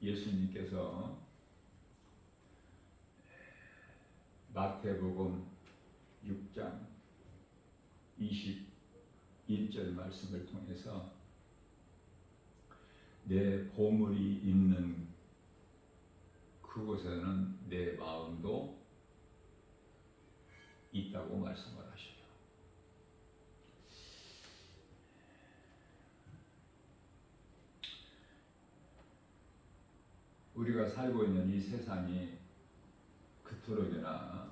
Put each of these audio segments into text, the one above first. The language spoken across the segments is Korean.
예수님께서 마태복음 6장 21절 말씀을 통해서 내 보물이 있는 그곳에는 내 마음도 있다고 말씀을 하셔요. 우리가 살고 있는 이 세상이 그토록이나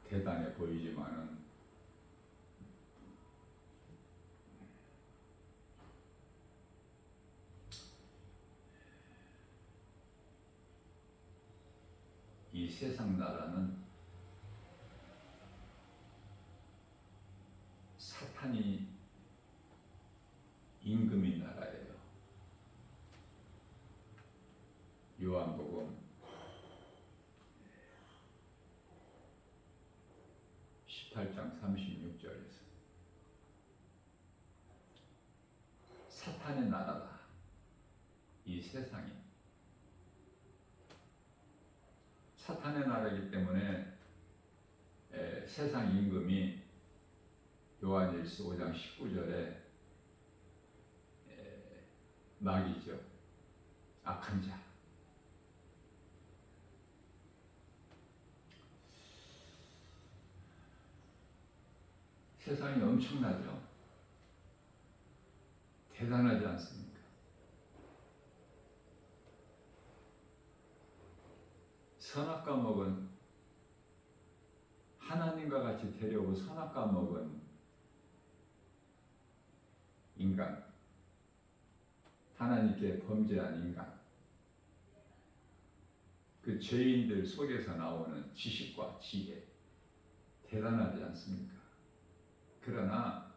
대단해 보이지만은 이 세상 나라는 사탄이 임금인 나라예요. 요한복음 18장 36절에서 사탄의 나라다. 이 세상이 사탄의 나라이기 때문에 세상 임금이 요한일서 5장 19절에 마귀죠. 악한 자. 세상이 엄청나죠. 대단하지 않습니까? 선악과 먹은 하나님과 같이 되려고 선악과 먹은 인간, 하나님께 범죄한 인간, 그 죄인들 속에서 나오는 지식과 지혜, 대단하지 않습니까? 그러나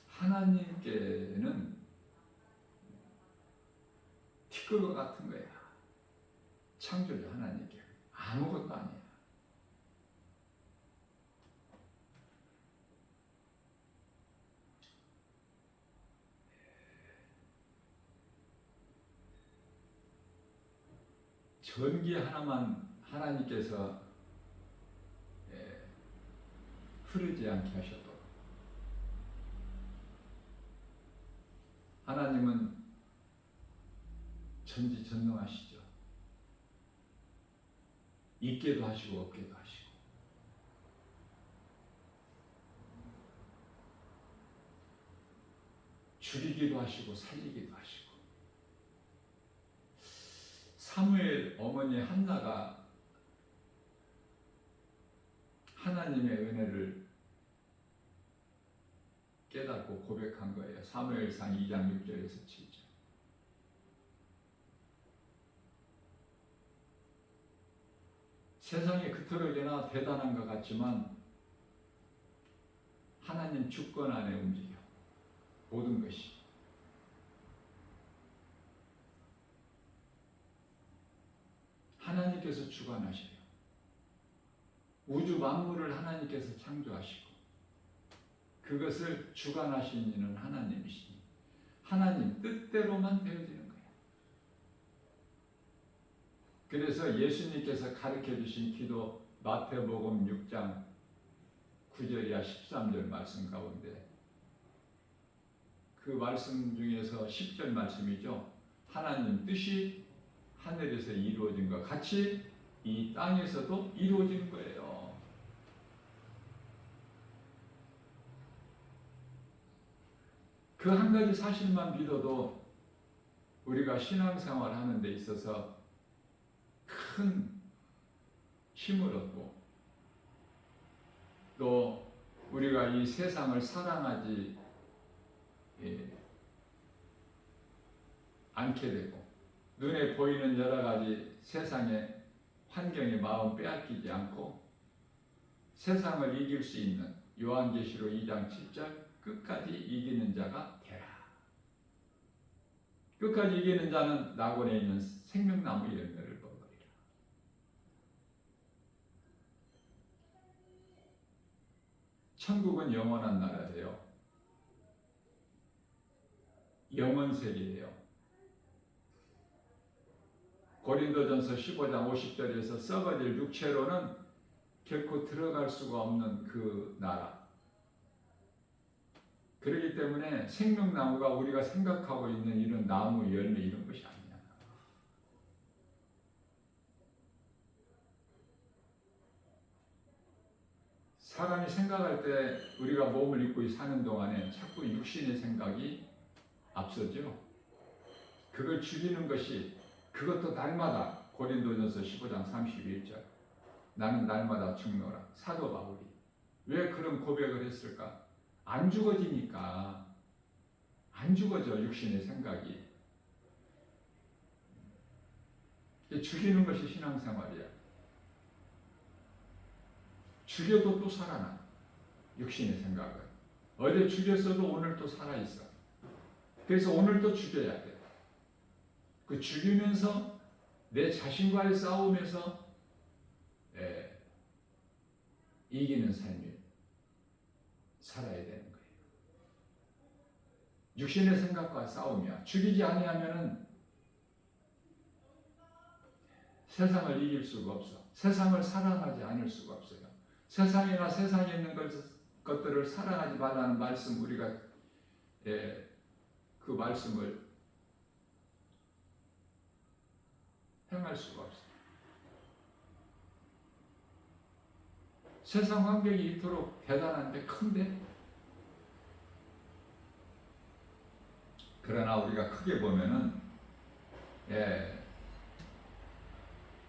하나님께는 티끌과 같은 거야. 창조주 하나님께 아무것도 아니야. 전기 하나만 하나님께서 흐르지 않게 하셔도 하나님은 전지전능하시죠. 있게도 하시고 없게도 하시고 죽이기도 하시고 살리기도 하시고. 사무엘 어머니 한나가 하나님의 은혜를 깨닫고 고백한 거예요. 사무엘상 2장 6절에서 7절. 세상이 그토록이나 대단한 것 같지만 하나님 주권 안에 움직여. 모든 것이. 하나님께서 주관하셔요. 우주 만물을 하나님께서 창조하시고 그것을 주관하신 이는 하나님이시니 하나님 뜻대로만 되어지는 거예요. 그래서 예수님께서 가르쳐 주신 기도 마태복음 6장 9절이야 13절 말씀 가운데 그 말씀 중에서 10절 말씀이죠. 하나님 뜻이 하늘에서 이루어진 것 같이 이 땅에서도 이루어지는 거예요. 그 한 가지 사실만 믿어도 우리가 신앙생활 하는 데 있어서 큰 힘을 얻고 또 우리가 이 세상을 사랑하지 않게 되고 눈에 보이는 여러 가지 세상의 환경에 마음 빼앗기지 않고 세상을 이길 수 있는 요한계시록 2장 7절 끝까지 이기는 자가 되라. 끝까지 이기는 자는 낙원에 있는 생명나무 열매를 먹으리라. 천국은 영원한 나라예요. 영원 세계예요. 고린도전서 15장 50절에서 썩어질 육체로는 결코 들어갈 수가 없는 그 나라. 그렇기 때문에 생명나무가 우리가 생각하고 있는 이런 나무 열매 이런 것이 아니야. 사람이 생각할 때 우리가 몸을 입고 사는 동안에 자꾸 육신의 생각이 앞서죠. 그걸 죽이는 것이 그것도 날마다 고린도전서 15장 31절 나는 날마다 죽노라. 사도 바울이 왜 그런 고백을 했을까? 안 죽어지니까. 안 죽어져 육신의 생각이. 죽이는 것이 신앙생활이야. 죽여도 또 살아나. 육신의 생각은. 어제 죽였어도 오늘 또 살아있어. 그래서 오늘 또 죽여야 돼. 그 죽이면서 내 자신과의 싸움에서 이기는 삶을 살아야 되는 거예요. 육신의 생각과 싸움이야. 죽이지 아니하면은 세상을 이길 수가 없어. 세상을 사랑하지 않을 수가 없어요. 세상이나 세상에 있는 것들을 사랑하지 말라는 말씀 우리가 그 말씀을 행할 수가 없어요. 세상 환경이 이토록 대단한데 큰데 그러나 우리가 크게 보면은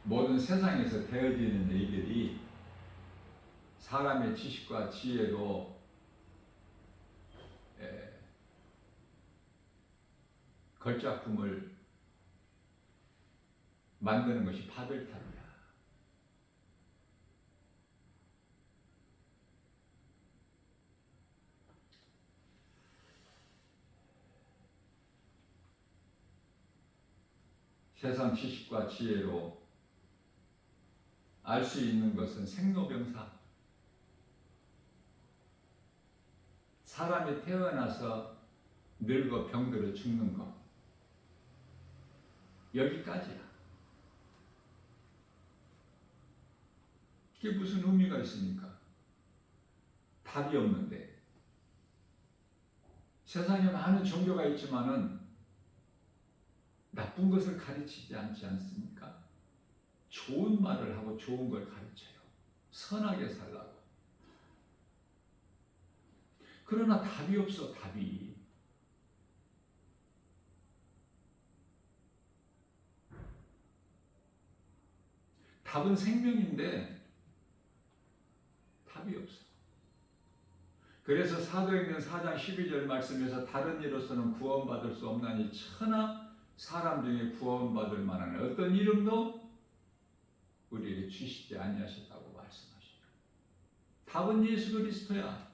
모든 세상에서 되어지는 일들이 사람의 지식과 지혜로 걸작품을 만드는 것이 바벨탑이야. 세상 지식과 지혜로 알 수 있는 것은 생로병사. 사람이 태어나서 늙어 병들어 죽는 것. 여기까지야. 이게 무슨 의미가 있습니까? 답이 없는데. 세상에 많은 종교가 있지만은 나쁜 것을 가르치지 않지 않습니까? 좋은 말을 하고 좋은 걸 가르쳐요. 선하게 살라고. 그러나 답이 없어, 답이. 답은 생명인데 답이 없어. 그래서 사도행전 4장 12절 말씀에서 다른 이로서는 구원받을 수 없나니 천하 사람 중에 구원받을 만한 어떤 이름도 우리에게 주시지 아니하셨다고 말씀하시죠. 답은 예수 그리스도야.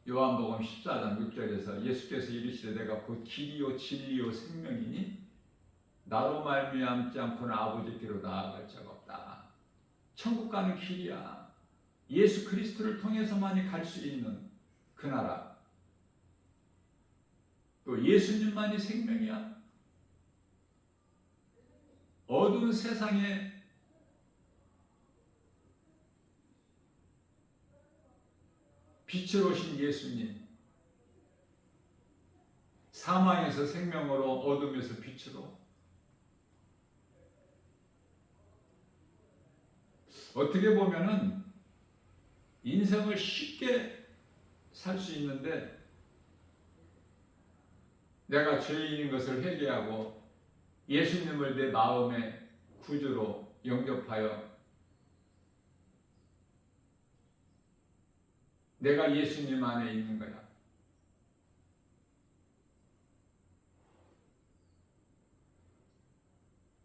요한복음 14장 6절에서 예수께서 이르시되 내가 곧 길이요 진리요 생명이니 나로 말미암지 않고는 아버지께로 나아갈 자가 없다. 천국 가는 길이야. 예수 그리스도를 통해서만이 갈 수 있는 그 나라. 또 예수님만이 생명이야. 어두운 세상에 빛으로 오신 예수님, 사망에서 생명으로 어둠에서 빛으로. 어떻게 보면은 인생을 쉽게 살 수 있는데 내가 죄인인 것을 회개하고 예수님을 내 마음의 구주로 영접하여 내가 예수님 안에 있는 거야.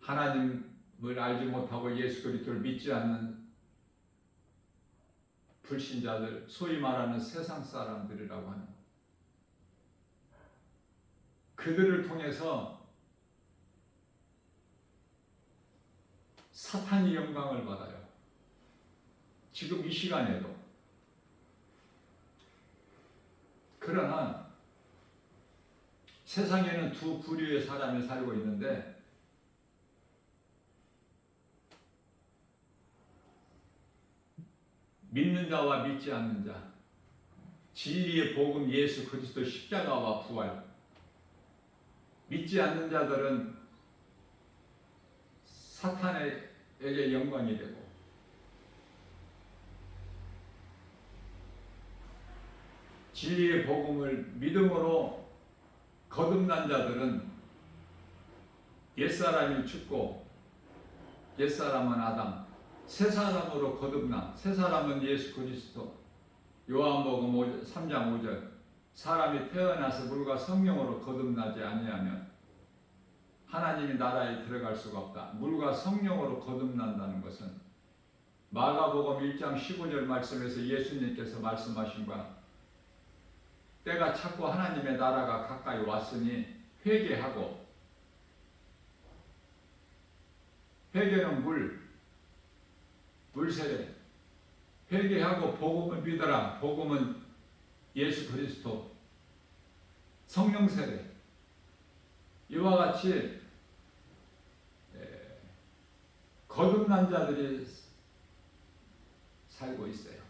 하나님을 알지 못하고 예수 그리스도를 믿지 않는 불신자들, 소위 말하는 세상 사람들이라고 하는 것. 그들을 통해서 사탄이 영광을 받아요. 지금 이 시간에도. 그러나 세상에는 두 부류의 사람이 살고 있는데 믿는 자와 믿지 않는 자, 진리의 복음 예수 그리스도 십자가와 부활. 믿지 않는 자들은 사탄에게 영광이 되고, 진리의 복음을 믿음으로 거듭난 자들은 옛사람이 죽고 옛사람은 아담, 새 사람으로 거듭나. 새 사람은 예수 그리스도. 요한복음 3장 5절. 사람이 태어나서 물과 성령으로 거듭나지 아니하면 하나님의 나라에 들어갈 수가 없다. 물과 성령으로 거듭난다는 것은 마가복음 1장 15절 말씀에서 예수님께서 말씀하신 바, 때가 찼고 하나님의 나라가 가까이 왔으니 회개하고, 회개는 물세례, 회개하고 복음을 믿어라. 복음은 예수 그리스도, 성령 세례. 이와 같이 거듭난 자들이 살고 있어요.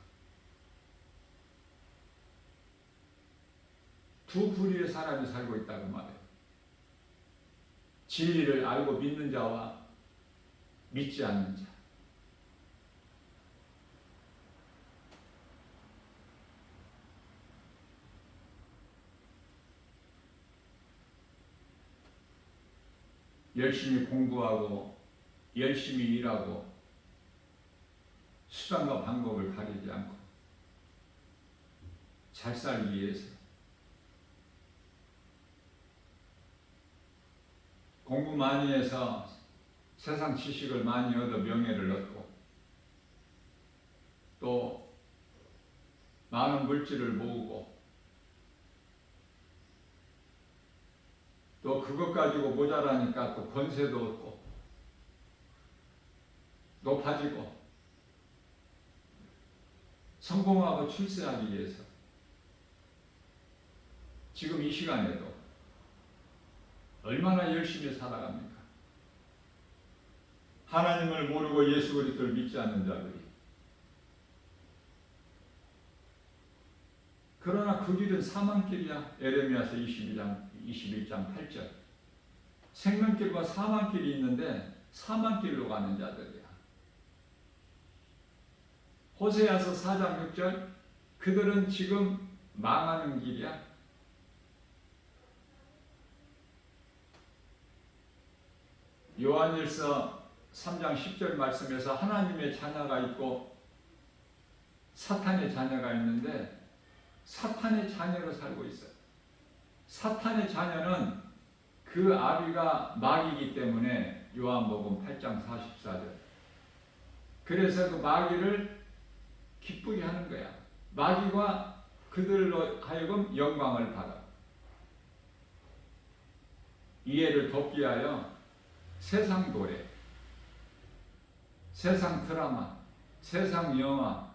두 부류의 사람이 살고 있다고 말해요. 진리를 알고 믿는 자와 믿지 않는 자. 열심히 공부하고 열심히 일하고 수단과 방법을 가리지 않고 잘 살기 위해서 공부 많이 해서 세상 지식을 많이 얻어 명예를 얻고 또 많은 물질을 모으고 또 그것 가지고 모자라니까 또 권세도 얻고 높아지고 성공하고 출세하기 위해서 지금 이 시간에도 얼마나 열심히 살아갑니까? 하나님을 모르고 예수 그리스도를 믿지 않는 자들이. 그러나 그 길은 사망길이야. 에레미야서 21장 8절. 생명길과 사망길이 있는데 사망길로 가는 자들이야. 호세아서 4장 6절. 그들은 지금 망하는 길이야. 요한일서 3장 10절 말씀에서 하나님의 자녀가 있고 사탄의 자녀가 있는데 사탄의 자녀로 살고 있어요. 사탄의 자녀는 그 아비가 마귀이기 때문에 요한복음 8장 44절. 그래서 그 마귀를 기쁘게 하는 거야. 마귀가 그들로 하여금 영광을 받아. 이해를 돕기 위하여 세상 노래, 세상 드라마, 세상 영화,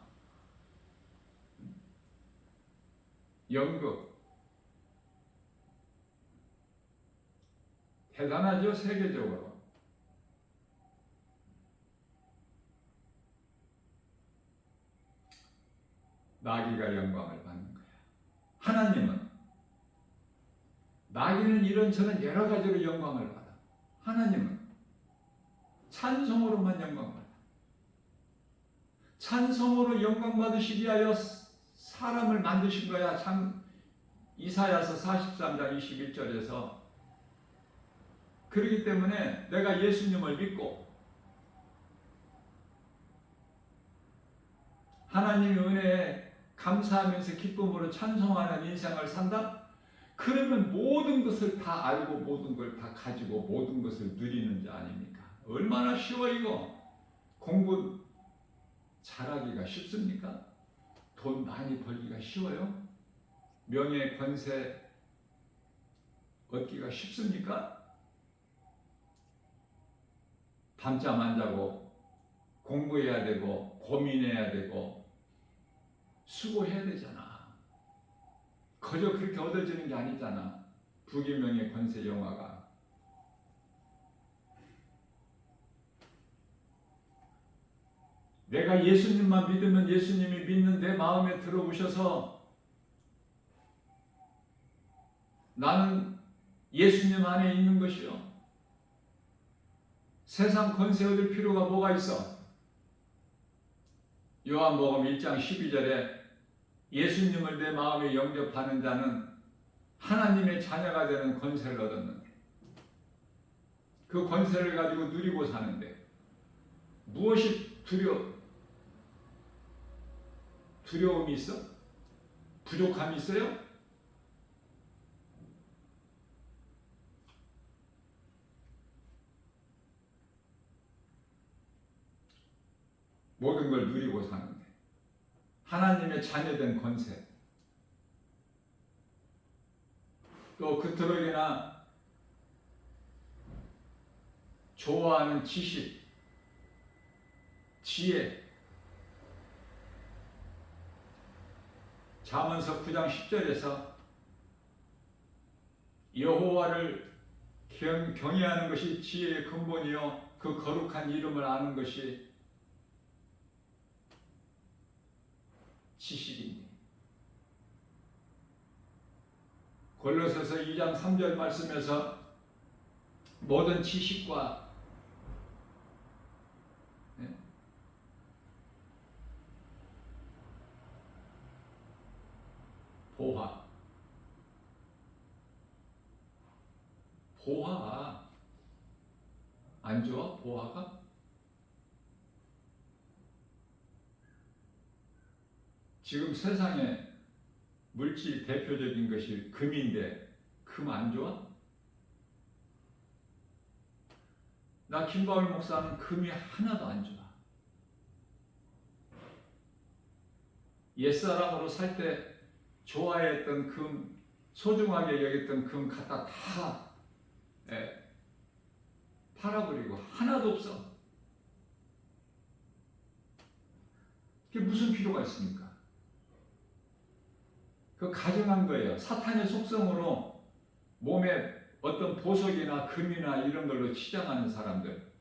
연극, 대단하죠, 세계적으로. 마귀가 영광을 받는 거야. 하나님은 마귀는 이런저런 여러 가지로 영광을 받아. 하나님은 찬송으로만 영광 받아. 찬송으로 영광 받으시기 위하여 사람을 만드신 거야. 이사야서 43장 21절에서. 그렇기 때문에 내가 예수님을 믿고 하나님의 은혜에 감사하면서 기쁨으로 찬송하는 인생을 산다? 그러면 모든 것을 다 알고 모든 걸 다 가지고 모든 것을 누리는 자 아닙니까? 얼마나 쉬워 이거. 공부 잘하기가 쉽습니까? 돈 많이 벌기가 쉬워요? 명예 권세 얻기가 쉽습니까? 밤잠 안 자고 공부해야 되고 고민해야 되고 수고해야 되잖아. 거저 그렇게 얻어지는 게 아니잖아. 부귀명예 권세 영화가. 내가 예수님만 믿으면 예수님이 믿는 내 마음에 들어오셔서 나는 예수님 안에 있는 것이요. 세상 권세 얻을 필요가 뭐가 있어? 요한복음 1장 12절에 예수님을 내 마음에 영접하는 자는 하나님의 자녀가 되는 권세를 얻었는데, 그 권세를 가지고 누리고 사는데 무엇이 두려움이 있어? 부족함이 있어요? 모든 걸 누리고 사는데 하나님의 자녀된 권세, 또 그토록이나 좋아하는 지식, 지혜, 잠언서 9장 10절에서 여호와를 경외하는 것이 지혜의 근본이요 그 거룩한 이름을 아는 것이 지식입니다. 골로새서 2장 3절 말씀에서 모든 지식과 보화 안 좋아? 보화가? 지금 세상에 물질 대표적인 것이 금인데 금 안 좋아? 나 김바울 목사는 금이 하나도 안 좋아. 옛사람으로 살 때 좋아했던 금, 소중하게 여겼던 금 갖다 다 팔아버리고 하나도 없어. 그게 무슨 필요가 있습니까? 그 가정한 거예요. 사탄의 속성으로 몸에 어떤 보석이나 금이나 이런 걸로 치장하는 사람들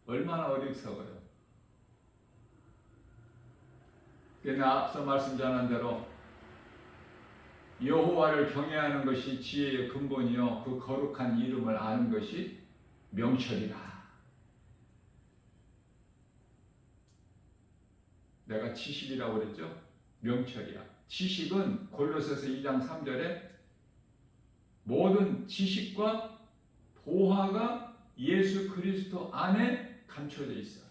얼마나 어리석어요. 내가 앞서 말씀드린 대로 여호와를 경외하는 것이 지혜의 근본이요 그 거룩한 이름을 아는 것이 명철이라. 내가 지식이라고 그랬죠? 명철이야. 지식은 골로새서 2장 3절에 모든 지식과 보화가 예수 그리스도 안에 감춰져 있어.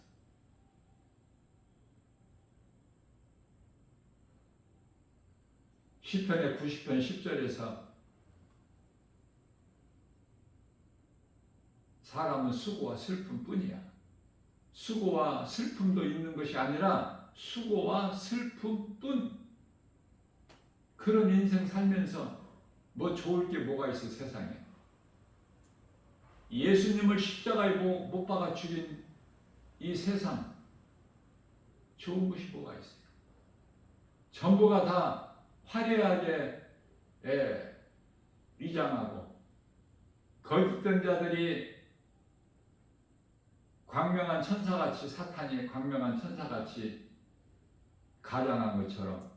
시편의 90편 10절에서 사람은 수고와 슬픔뿐이야. 수고와 슬픔도 있는 것이 아니라 수고와 슬픔뿐. 그런 인생 살면서 뭐 좋을 게 뭐가 있어 세상에. 예수님을 십자가에 못 박아 죽인 이 세상 좋은 것이 뭐가 있어요? 전부가 다 화려하게 위장하고 거짓된 자들이 광명한 천사같이, 사탄이 광명한 천사같이 가장한 것처럼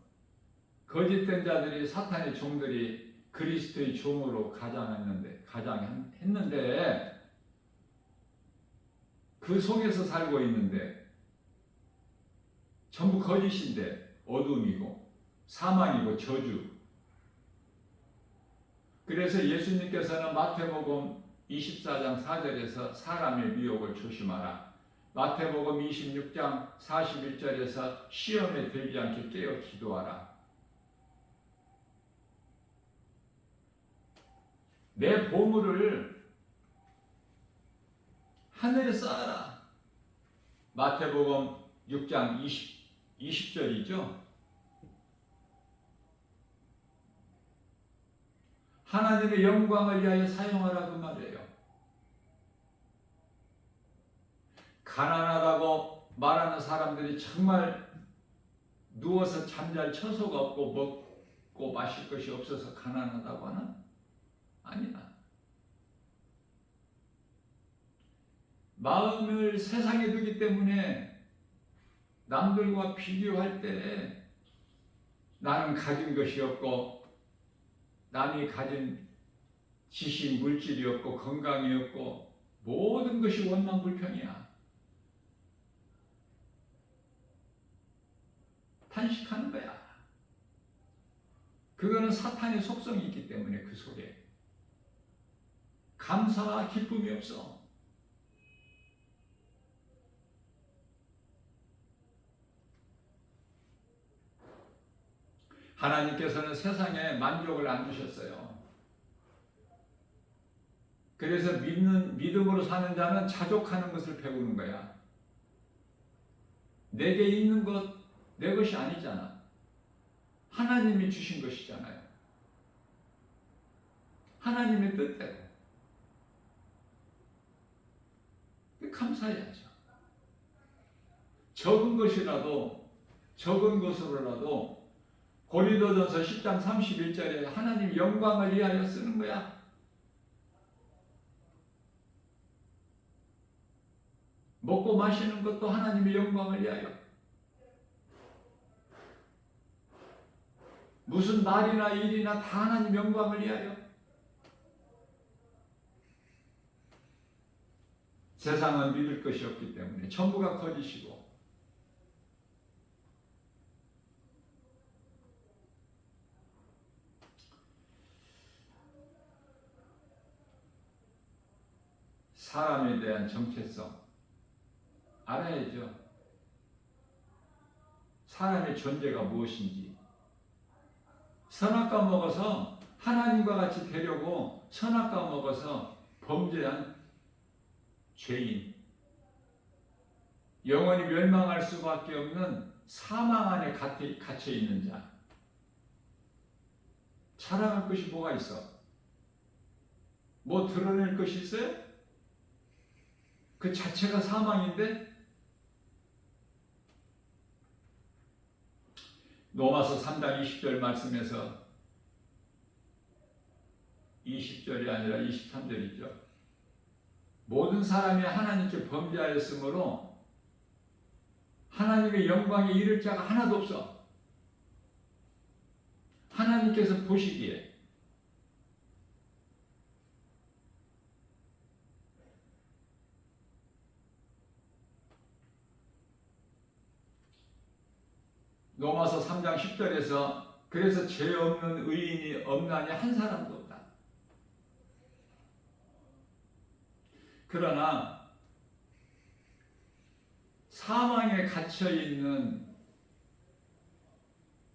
거짓된 자들이, 사탄의 종들이 그리스도의 종으로 가장했는데 그 속에서 살고 있는데 전부 거짓인데 어둠이고 사망이고 저주. 그래서 예수님께서는 마태복음 24장 4절에서 사람의 미혹을 조심하라. 마태복음 26장 41절에서 시험에 들지 않게 깨어 기도하라. 내 보물을 하늘에 쌓아라. 마태복음 6장 20절이죠. 하나님의 영광을 위하여 사용하라 그 말이에요. 가난하다고 말하는 사람들이 정말 누워서 잠잘 처소가 없고 먹고 마실 것이 없어서 가난하다고 하나? 아니야. 마음을 세상에 두기 때문에 남들과 비교할 때 나는 가진 것이 없고 남이 가진 지식, 물질이 없고 건강이 없고 모든 것이 원망불평이야. 탄식하는 거야. 그거는 사탄의 속성이 있기 때문에 그 속에 감사와 기쁨이 없어. 하나님께서는 세상에 만족을 안 주셨어요. 그래서 믿음으로 사는 자는 자족하는 것을 배우는 거야. 내게 있는 것, 내 것이 아니잖아. 하나님이 주신 것이잖아요. 하나님의 뜻대로. 감사해야죠. 적은 것으로라도 고린도전서 10장 31절에 하나님 영광을 위하여 쓰는 거야. 먹고 마시는 것도 하나님의 영광을 위하여. 무슨 말이나 일이나 다 하나님 영광을 위하여. 세상은 믿을 것이 없기 때문에 전부가 거짓이고 사람에 대한 정체성 알아야죠. 사람의 존재가 무엇인지. 선악과 먹어서 하나님과 같이 되려고 선악과 먹어서 범죄한 죄인, 영원히 멸망할 수밖에 없는 사망 안에 갇혀 있는 자. 자랑할 것이 뭐가 있어? 뭐 드러낼 것이 있어요? 그 자체가 사망인데? 로마서 3장 20절 말씀에서 20절이 아니라 23절이죠. 모든 사람이 하나님께 범죄하였으므로 하나님의 영광에 이를 자가 하나도 없어. 하나님께서 보시기에 로마서 3장 10절에서 그래서 죄 없는 의인이 없나니 한 사람도 없다. 그러나 사망에 갇혀있는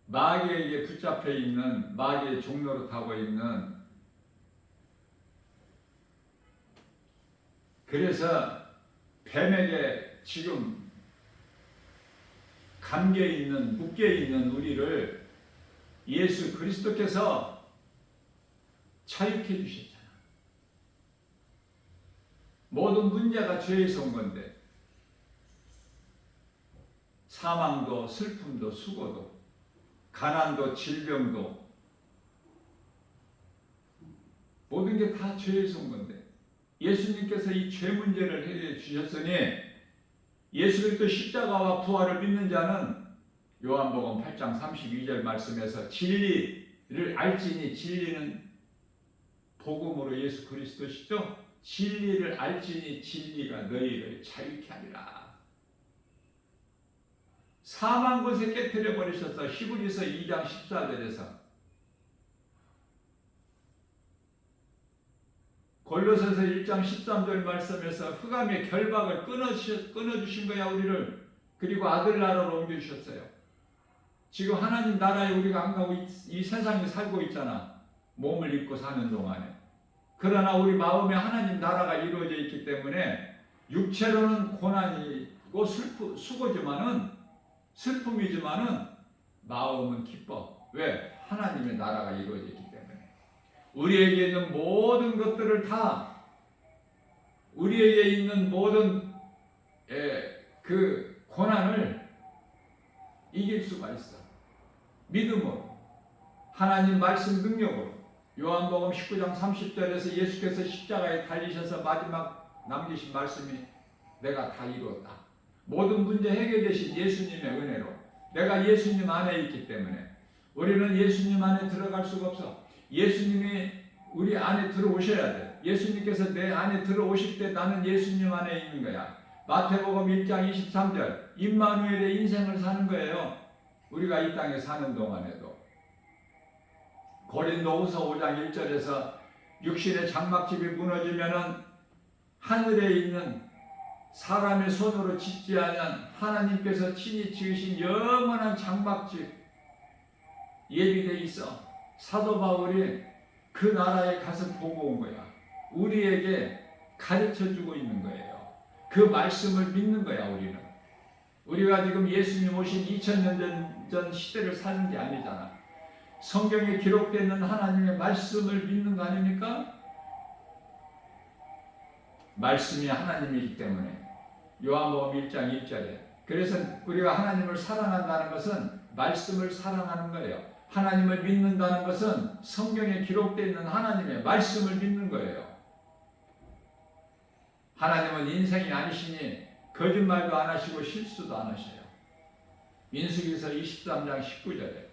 마귀에게 붙잡혀 있는 마귀의 종로를 타고 있는 그래서 뱀에게 지금 감겨있는 묶여있는 우리를 예수 그리스도께서 자유케 해주셨잖아. 모든 문제가 죄에서 온 건데 사망도 슬픔도 수고도 가난도 질병도 모든 게 다 죄에서 온 건데 예수님께서 이 죄 문제를 해결해 주셨으니 예수 그리스도 십자가와 부활을 믿는 자는 요한복음 8장 32절 말씀에서 진리를 알지니 진리는 복음으로 예수 그리스도시죠. 진리를 알지니 진리가 너희를 자유케 하리라. 사망 것에 깨뜨려 버리셔서 히브리서 2장 14절에서 골로새서 1장 13절 말씀에서 흑암의 결박을 끊어주신 거야 우리를. 그리고 아들 나라로 옮겨주셨어요. 지금 하나님 나라에 우리가 안 가고 이 세상에 살고 있잖아. 몸을 입고 사는 동안에. 그러나 우리 마음에 하나님 나라가 이루어져 있기 때문에 육체로는 고난이고 슬픔이지만은 마음은 기뻐. 왜? 하나님의 나라가 이루어져 있기 때문에. 우리에게 있는 모든 것들을 다 우리에게 있는 모든 그 고난을 이길 수가 있어. 믿음으로 하나님 말씀 능력으로 요한복음 19장 30절에서 예수께서 십자가에 달리셔서 마지막 남기신 말씀이 내가 다 이루었다. 모든 문제 해결되신 예수님의 은혜로 내가 예수님 안에 있기 때문에 우리는 예수님 안에 들어갈 수가 없어. 예수님이 우리 안에 들어오셔야 돼. 예수님께서 내 안에 들어오실 때 나는 예수님 안에 있는 거야. 마태복음 1장 23절 임마누엘의 인생을 사는 거예요. 우리가 이 땅에 사는 동안에도. 고린도후서 5장 1절에서 육신의 장막집이 무너지면은 하늘에 있는 사람의 손으로 짓지 아니한 하나님께서 친히 지으신 영원한 장막집 예비되어 있어. 사도 바울이 그 나라에 가서 보고 온 거야. 우리에게 가르쳐주고 있는 거예요. 그 말씀을 믿는 거야. 우리가 지금 예수님 오신 2000년 전 시대를 사는 게 아니잖아. 성경에 기록되어 있는 하나님의 말씀을 믿는 거 아닙니까? 말씀이 하나님이기 때문에 요한복음 1장 1절에 그래서 우리가 하나님을 사랑한다는 것은 말씀을 사랑하는 거예요. 하나님을 믿는다는 것은 성경에 기록되어 있는 하나님의 말씀을 믿는 거예요. 하나님은 인생이 아니시니 거짓말도 안 하시고 실수도 안 하셔요. 민수기서 23장 19절에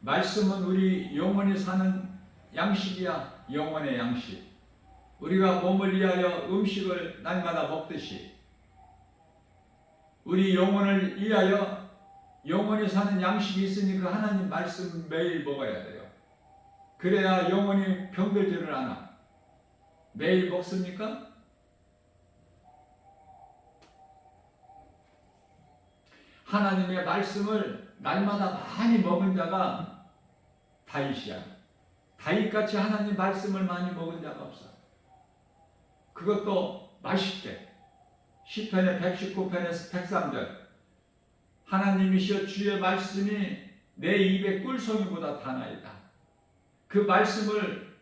말씀은 우리 영원히 사는 양식이야. 영원의 양식. 우리가 몸을 위하여 음식을 날마다 먹듯이 우리 영혼을 위하여 영원히 사는 양식이 있으니 그 하나님 말씀 매일 먹어야 돼요. 그래야 영혼이 병들지를 않아. 매일 먹습니까? 하나님의 말씀을 날마다 많이 먹은 자가 다윗이야. 다윗같이 하나님 말씀을 많이 먹은 자가 없어. 그것도 맛있게. 시편의 119편에서 103절 하나님이시여 주의 말씀이 내 입에 꿀송이보다 다나이다. 그 말씀을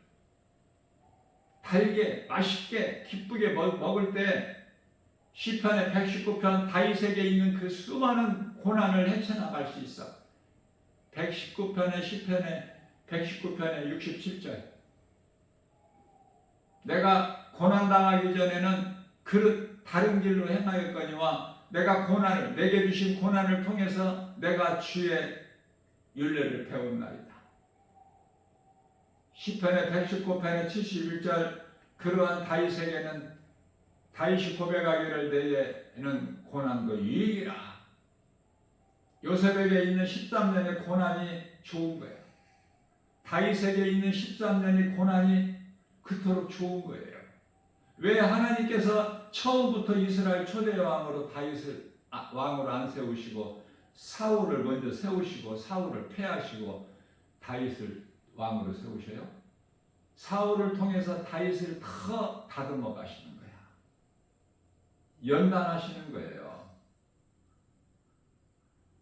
달게 맛있게 기쁘게 먹을 때 시편의 119편 다윗에게 있는 그 수많은 고난을 헤쳐나갈 수 있어. 119편의 시편의 119편의 67절 내가 고난당하기 전에는 다른 길로 행하였거니와 내가 내게 주신 고난을 통해서 내가 주의 율례를 배웠나이다. 시편의 119편의 71절 그러한 다윗이 고백하기를 내게는 고난도 유익이라. 요셉에게 있는 13년의 고난이 좋은 거예요. 다윗에게 있는 13년의 고난이 그토록 좋은 거예요. 왜 하나님께서 처음부터 이스라엘 초대 왕으로 다윗을 왕으로 안 세우시고 사울을 먼저 세우시고 사울을 패하시고 다윗을 왕으로 세우셔요? 사울을 통해서 다윗을 더 다듬어 가시는 거야. 연단하시는 거예요.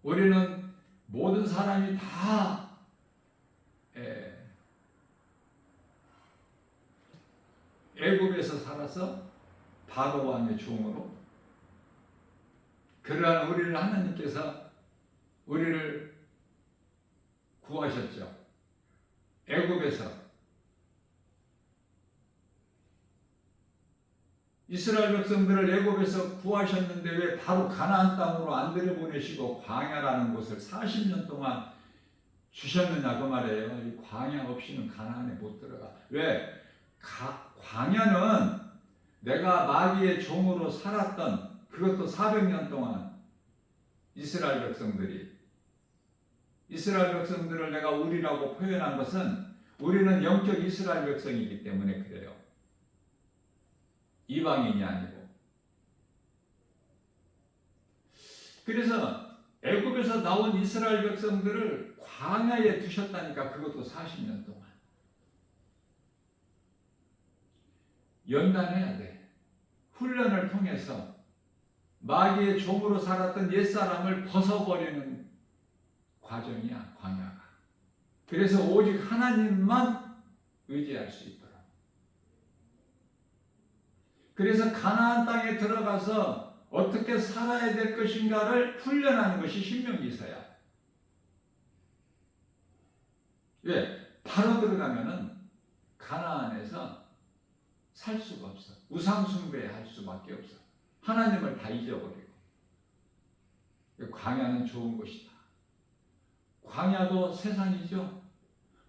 우리는 모든 사람이 다 애굽에서 살아서 바로 왕의 종으로 그러한 우리를 하나님께서 우리를 구하셨죠. 애굽에서 이스라엘 백성들을 애굽에서 구하셨는데 왜 바로 가나안 땅으로 안 들여보내시고 광야라는 곳을 40년 동안 주셨느냐 그 말이에요. 이 광야 없이는 가나안에 못 들어가. 왜? 광야는 내가 마귀의 종으로 살았던 그것도 400년 동안 이스라엘 백성들을 내가 우리라고 표현한 것은 우리는 영적 이스라엘 백성이기 때문에 그래요. 이방인이 아니고. 그래서 애굽에서 나온 이스라엘 백성들을 광야에 두셨다니까. 그것도 40년 동안 연단해야 돼. 훈련을 통해서 마귀의 종으로 살았던 옛사람을 벗어버리는 과정이야, 광야가. 그래서 오직 하나님만 의지할 수 있도록. 그래서 가나안 땅에 들어가서 어떻게 살아야 될 것인가를 훈련하는 것이 신명기서야. 들어가면은 가나안에서 살 수가 없어. 우상 숭배할 수밖에 없어. 하나님을 다 잊어버리고. 광야는 좋은 곳이다. 광야도 세상이죠.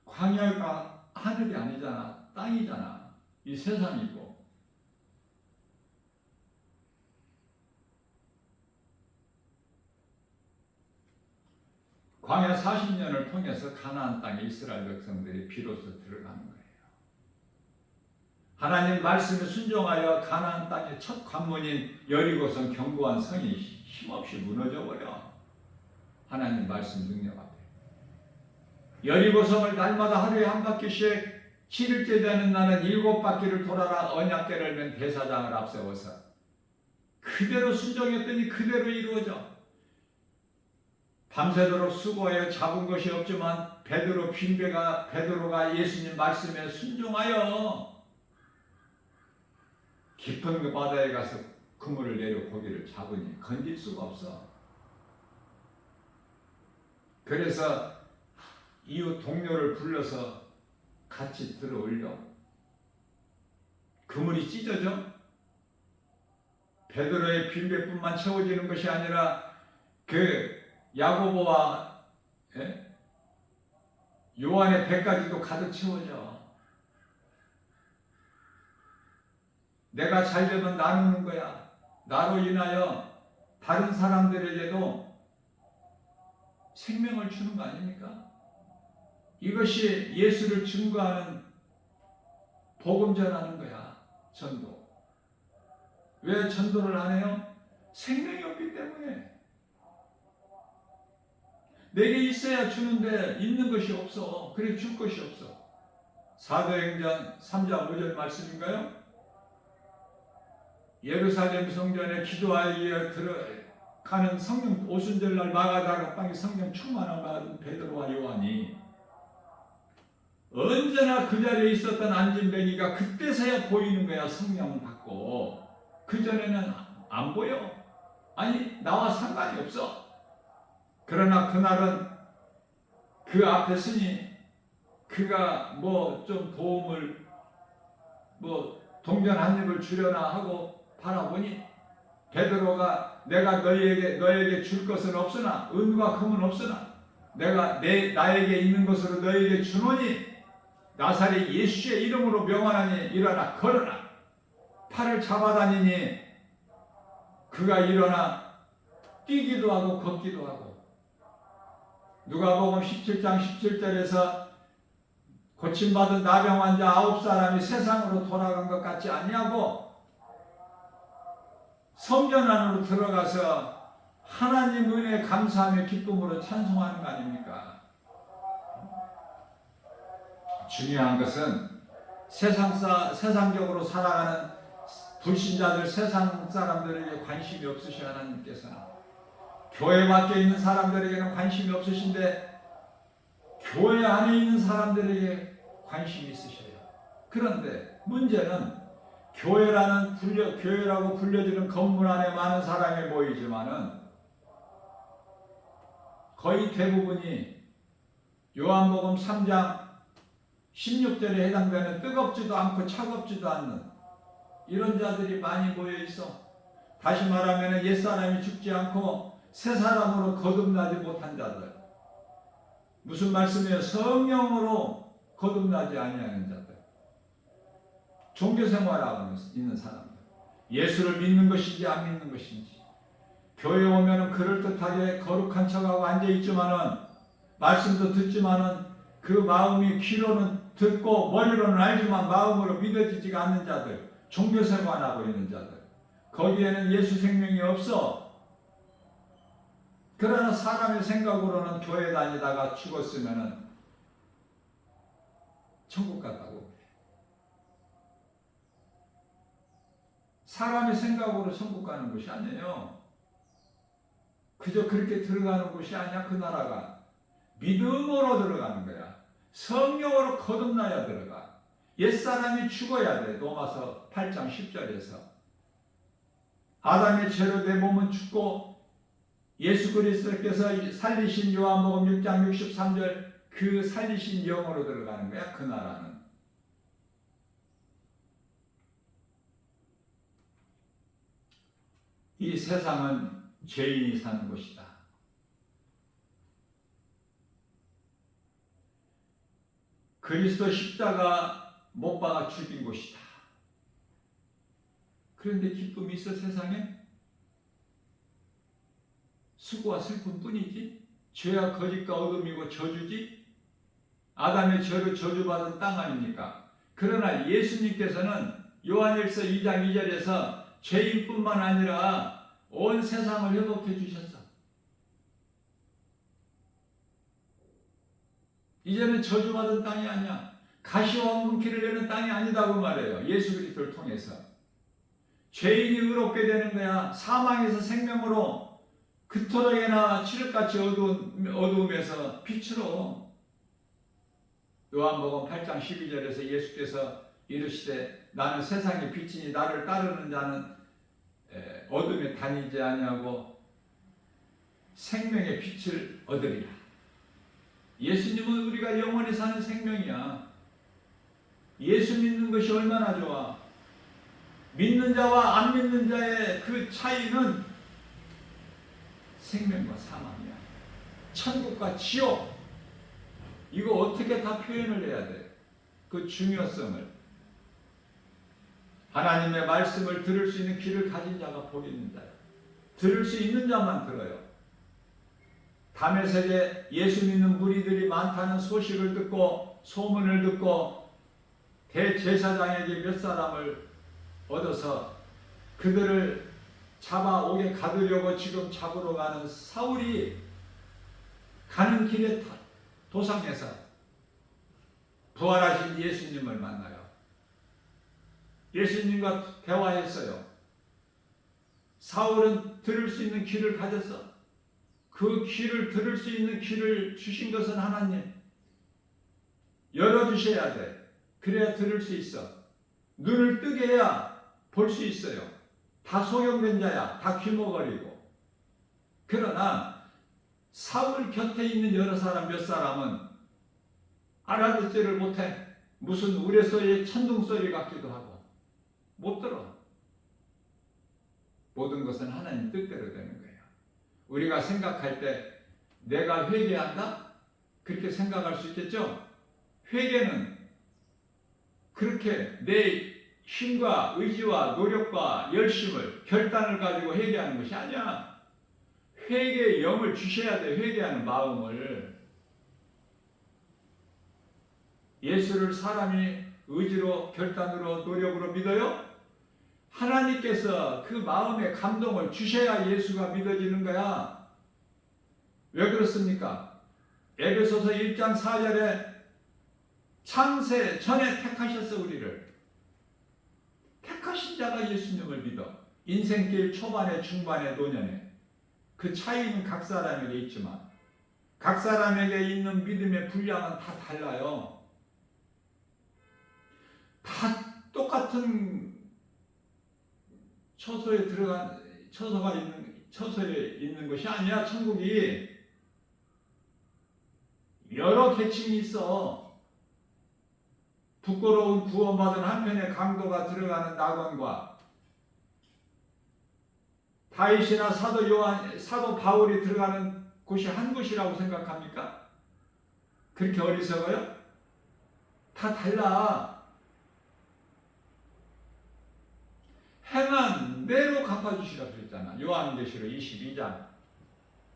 광야가 하늘이 아니잖아. 땅이잖아. 이 세상이고. 광야 40년을 통해서 가나안 땅에 이스라엘 백성들이 비로소 들어가는 거예요. 하나님 말씀에 순종하여 가나안 땅의 첫 관문인 여리고성 견고한 성이 힘없이 무너져 버려. 하나님 말씀 능력 앞에. 여리고성을 날마다 하루에 한 바퀴씩 7일째 되는 날은 7바퀴를 돌아라 언약궤를 맨 대사장을 앞세워서 그대로 순종했더니 그대로 이루어져. 밤새도록 수고하여 잡은 것이 없지만 베드로가 예수님 말씀에 순종하여 깊은 그 바다에 가서 그물을 내려 고기를 잡으니 건질 수가 없어. 그래서 이웃 동료를 불러서 같이 들어올려. 그물이 찢어져. 베드로의 빈배뿐만 채워지는 것이 아니라 그 야고보와 요한의 배까지도 가득 채워져. 내가 잘 되면 나누는 거야. 나로 인하여 다른 사람들에게도 생명을 주는 거 아닙니까? 이것이 예수를 증거하는 복음 전하는 거야. 전도. 왜 전도를 안 해요? 생명이 없기 때문에. 내게 있어야 주는데 있는 것이 없어. 그래 줄 것이 없어. 사도행전 3장 5절 말씀인가요? 예루살렘 성전에 기도하여 들어가는 성령 오순절날 마가다락 방에 성령 충만함 받은 베드로와 요한이 언제나 그 자리에 있었던 안진뱅이가 그때서야 보이는 거야. 성령 받고. 그전에는 안 보여. 아니 나와 상관이 없어. 그러나 그날은 그 앞에 서니 그가 뭐 좀 도움을 동전 한 입을 주려나 하고 바라보니 베드로가 내가 너에게 줄 것은 없으나 은과 금은 없으나 내가 나에게 있는 것으로 너에게 주노니 나사렛 예수의 이름으로 명하나니 일어나 걸어라. 팔을 잡아다니니 그가 일어나 뛰기도 하고 걷기도 하고. 누가복음 17장 17절에서 고침받은 나병 환자 9사람이 세상으로 돌아간 것 같지 아니하고 성전 안으로 들어가서 하나님 은혜에 감사하며 기쁨으로 찬송하는 거 아닙니까? 중요한 것은 세상적으로 살아가는 불신자들, 세상 사람들에게 관심이 없으셔. 하나님께서는 교회 밖에 있는 사람들에게는 관심이 없으신데 교회 안에 있는 사람들에게 관심이 있으셔요. 그런데 문제는 교회라고 불려지는 건물 안에 많은 사람이 모이지만은 거의 대부분이 요한복음 3장 16절에 해당되는 뜨겁지도 않고 차갑지도 않는 이런 자들이 많이 모여 있어. 다시 말하면 옛사람이 죽지 않고 새 사람으로 거듭나지 못한 자들. 무슨 말씀이에요? 성령으로 거듭나지 아니하는 자들. 종교생활하고 있는 사람들. 예수를 믿는 것인지 안 믿는 것인지. 교회 오면은 그럴듯하게 거룩한 척하고 앉아있지만은 말씀도 듣지만은 그 마음이 귀로는 듣고 머리로는 알지만 마음으로 믿어지지가 않는 자들. 종교생활하고 있는 자들. 거기에는 예수 생명이 없어. 그러나 사람의 생각으로는 교회 다니다가 죽었으면은 천국 갔다고. 사람의 생각으로 천국 가는 것이 아니에요. 그저 그렇게 들어가는 것이 아니야. 그 나라가 믿음으로 들어가는 거야. 성령으로 거듭나야 들어가. 옛사람이 죽어야 돼. 로마서 8장 10절에서 아담의 죄로 내 몸은 죽고 예수 그리스도께서 살리신 요한복음 6장 63절 그 살리신 영으로 들어가는 거야. 그 나라는. 이 세상은 죄인이 사는 곳이다. 그리스도 십자가 못 박아 죽인 곳이다. 그런데 기쁨이 있어 세상에? 수고와 슬픔뿐이지. 죄와 거짓과 어둠이고 저주지. 아담의 죄로 저주받은 땅 아닙니까? 그러나 예수님께서는 요한일서 2장 2절에서 죄인뿐만 아니라 온 세상을 회복해 주셨어. 이제는 저주받은 땅이 아니야. 가시와 엉겅퀴를 내는 땅이 아니다고 말해요. 예수 그리스도를 통해서. 죄인이 의롭게 되는 거야. 사망에서 생명으로 그토록이나 칠흑같이 어두움에서 빛으로. 요한복음 8장 12절에서 예수께서 이르시되 나는 세상의 빛이니 나를 따르는 자는 어둠에 다니지 아니하고 생명의 빛을 얻으리라. 예수님은 우리가 영원히 사는 생명이야. 예수 믿는 것이 얼마나 좋아. 믿는 자와 안 믿는 자의 그 차이는 생명과 사망이야. 천국과 지옥. 이거 어떻게 다 표현을 해야 돼? 그 중요성을. 하나님의 말씀을 들을 수 있는 귀를 가진 자가 복이 있는 자야. 들을 수 있는 자만 들어요. 다메섹에 예수 믿는 무리들이 많다는 소식을 듣고 소문을 듣고 대제사장에게 몇 사람을 얻어서 그들을 잡아오게 가두려고 지금 잡으러 가는 사울이 가는 길에 도상에서 부활하신 예수님을 만나요. 예수님과 대화했어요. 사울은 들을 수 있는 귀를 가졌어. 그 귀를 들을 수 있는 귀를 주신 것은 하나님. 열어주셔야 돼. 그래야 들을 수 있어. 눈을 뜨게 해야 볼 수 있어요. 다 소경된 자야. 다 귀머거리고. 그러나 사울 곁에 있는 여러 사람 몇 사람은 알아듣지를 못해. 무슨 우레소리의 천둥소리 같기도 하고 못 들어. 모든 것은 하나님 뜻대로 되는 거예요. 우리가 생각할 때 내가 회개한다? 그렇게 생각할 수 있겠죠? 회개는 그렇게 내 힘과 의지와 노력과 열심을, 결단을 가지고 회개하는 것이 아니야. 회개의 영을 주셔야 돼. 회개하는 마음을. 예수를 사람이 의지로, 결단으로, 노력으로 믿어요? 하나님께서 그 마음의 감동을 주셔야 예수가 믿어지는 거야. 왜 그렇습니까? 에베소서 1장 4절에 창세 전에 택하셨어. 우리를 택하신 자가 예수님을 믿어. 인생길 초반에 중반에 노년에 그 차이는 각 사람에게 있지만 각 사람에게 있는 믿음의 분량은 다 달라요. 다 똑같은 처소에 있는 것이 아니야. 천국이 여러 계층이 있어. 부끄러운 구원받은 한편의 강도가 들어가는 낙원과 다윗이나 사도 바울이 들어가는 곳이 한 곳이라고 생각합니까? 그렇게 어리석어요? 다 달라. 행한 대로 갚아주시라고 그랬잖아. 요한계시록 22장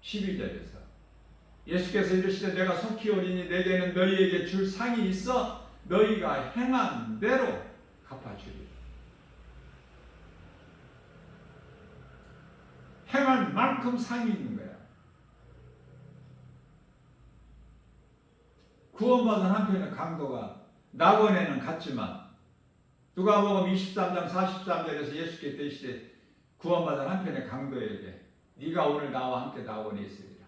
12절에서 예수께서 이르시되 내가 속히 오리니 내게는 너희에게 줄 상이 있어 너희가 행한 대로 갚아주리라. 행한 만큼 상이 있는 거야. 구원받은 한편의 강도가 낙원에는 갔지만 누가복음 23장 43절에서 예수께서 이르시되 구원받은 한편의 강도에게 네가 오늘 나와 함께 낙원에 있으리라.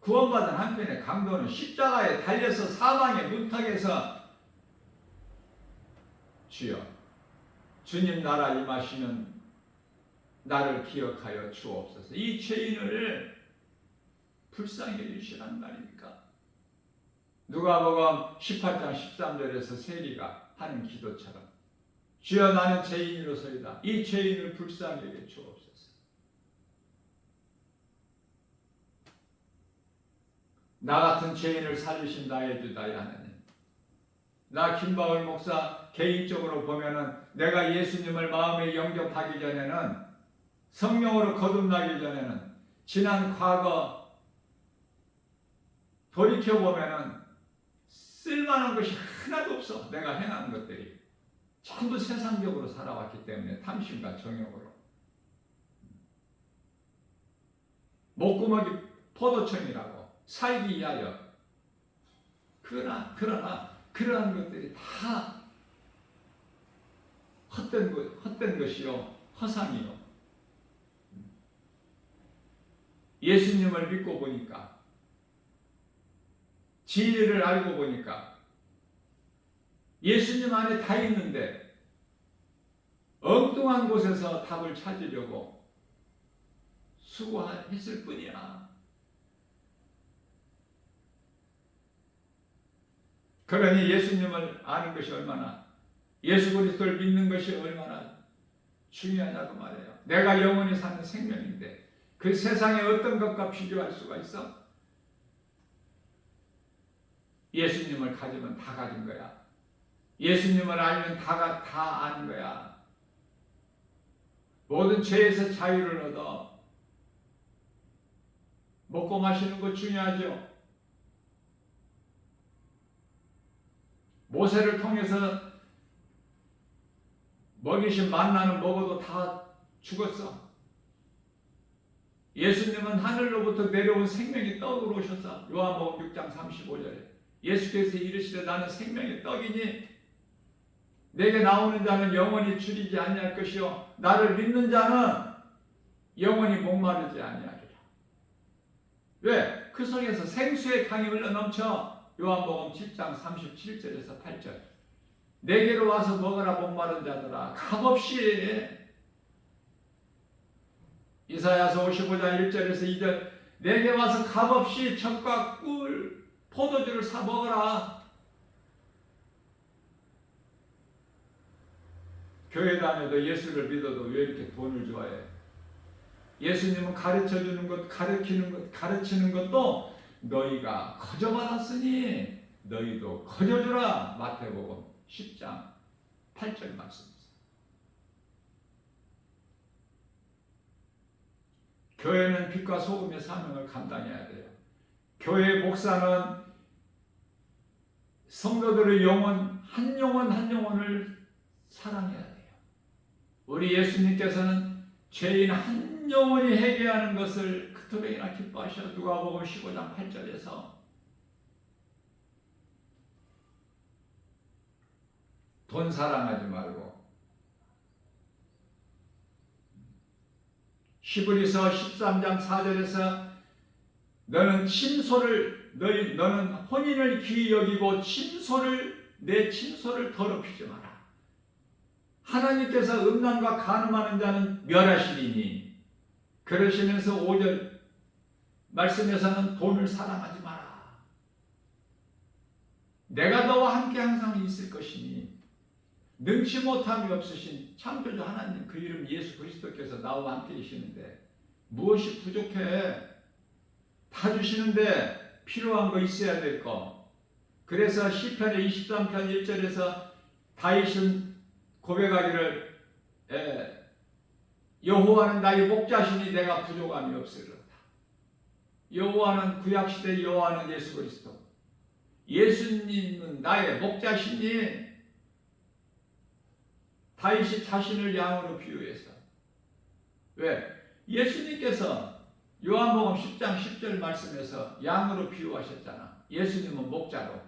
구원받은 한편의 강도는 십자가에 달려서 사망의 문턱에서 주여 주님 나라 임하시면 나를 기억하여 주옵소서. 이 죄인을 불쌍히 해주시라는 말입니까? 누가복음 18장 13절에서 세리가 하는 기도처럼 주여 나는 죄인으로서이다. 이 죄인을 불쌍히 여겨 주옵소서. 나 같은 죄인을 살리신 나의 주 나의 하나님. 나 김바울 목사 개인적으로 보면은 내가 예수님을 마음에 영접하기 전에는 성령으로 거듭나기 전에는 지난 과거 돌이켜보면은 쓸만한 것이 하나도 없어. 내가 행한 것들이 전부 세상적으로 살아왔기 때문에 탐심과 정욕으로 목구멍이 포도청이라고 살기 위하여 그러나 그러한 것들이 다 헛된 것이요 허상이요. 예수님을 믿고 보니까 진리를 알고 보니까 예수님 안에 다 있는데 엉뚱한 곳에서 답을 찾으려고 수고했을 뿐이야. 그러니 예수님을 아는 것이 얼마나, 예수 그리스도를 믿는 것이 얼마나 중요하냐고 말해요. 내가 영원히 사는 생명인데 그 세상에 어떤 것과 비교할 수가 있어? 예수님을 가지면 다 가진 거야. 예수님을 알면 다 아는 거야. 모든 죄에서 자유를 얻어. 먹고 마시는 것 중요하죠. 모세를 통해서 먹이신 만나는 먹어도 다 죽었어. 예수님은 하늘로부터 내려온 생명의 떡으로 오셔서 요한복음 6장 35절에 예수께서 이르시되 나는 생명의 떡이니 내게 나오는 자는 영원히 줄이지 아니할 것이요 나를 믿는 자는 영원히 목마르지 아니하리라. 왜? 그 속에서 생수의 강이 흘러넘쳐. 요한복음 7장 37절에서 8절 내게로 와서 먹으라 목마른 자들아 값없이. 이사야서 55장 1절에서 2절 내게 와서 값없이 젖과 꿀 포도주를 사 먹어라. 교회 다녀도 예수를 믿어도 왜 이렇게 돈을 좋아해? 예수님은 가르쳐주는 것, 가르치는 것도 너희가 거저받았으니 너희도 거저주라. 마태복음 10장 8절 말씀입니다. 교회는 빛과 소금의 사명을 감당해야 돼요. 교회 목사는 성도들의 한 영혼을 사랑해야 돼요. 우리 예수님께서는 죄인 한 영혼이 회개하는 것을 그토록이나 기뻐하셔. 누가복음 15장 8절에서 돈 사랑하지 말고 히브리서 13장 4절에서 너는 혼인을 귀히 여기고 내 친소를 더럽히지 마라. 하나님께서 음란과 간음하는 자는 멸하시리니. 그러시면서 5절 말씀에서는 돈을 사랑하지 마라. 내가 너와 함께 항상 있을 것이니 능치 못함이 없으신 창조주 하나님 그 이름 예수 그리스도께서 나와 함께 계시는데 무엇이 부족해? 다 주시는데 필요한 거 있어야 될 거. 그래서 시편의 23편 1절에서 다윗은 고백하기를 여호와는 나의 목자시니 내가 부족함이 없으리로다. 여호와는 구약시대 여호와는 예수 그리스도. 예수님은 나의 목자시니 다윗이 자신을 양으로 비유해서. 왜? 예수님께서 요한복음 10장 10절 말씀에서 양으로 비유하셨잖아. 예수님은 목자로.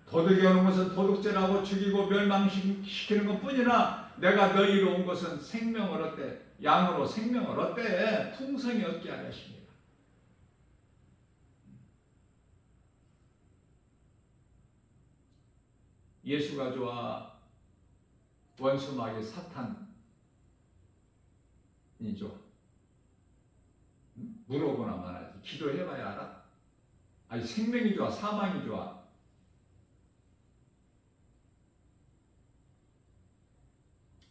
도둑이 오는 것은 도둑질하고 죽이고 멸망시키는 것뿐이나 내가 너희로 온 것은 생명을 얻되 양으로 생명을 얻되 풍성히 얻게 하였습니다. 예수가 좋아? 원수 마귀 사탄이 좋아? 물어보나 말하지. 기도해봐야 알아? 아니 생명이 좋아 사망이 좋아?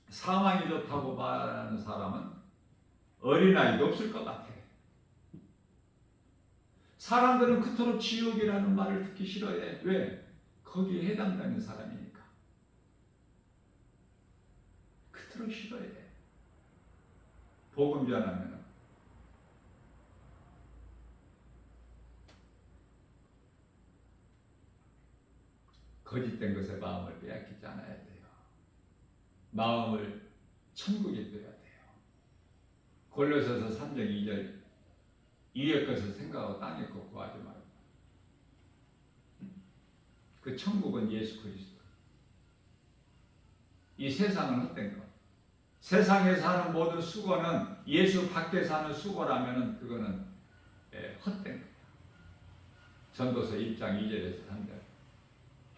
사망이 좋다고 말하는 사람은 어린아이도 없을 것 같아. 사람들은 그토록 지옥이라는 말을 듣기 싫어해. 왜? 거기에 해당되는 사람이니까. 그토록 싫어해. 복음 전하면 거짓된 것에 마음을 빼앗기지 않아야 돼요. 마음을 천국에 둬야 돼요. 골로새서 3장 2절 위의 것을 생각하고 땅의 것 구하지 말고. 그 천국은 예수 그리스도. 이 세상은 헛된 것. 세상에서 하는 모든 수고는 예수 밖에서 하는 수고라면 그거는 헛된 거예요. 전도서 1장 2절에서 3절.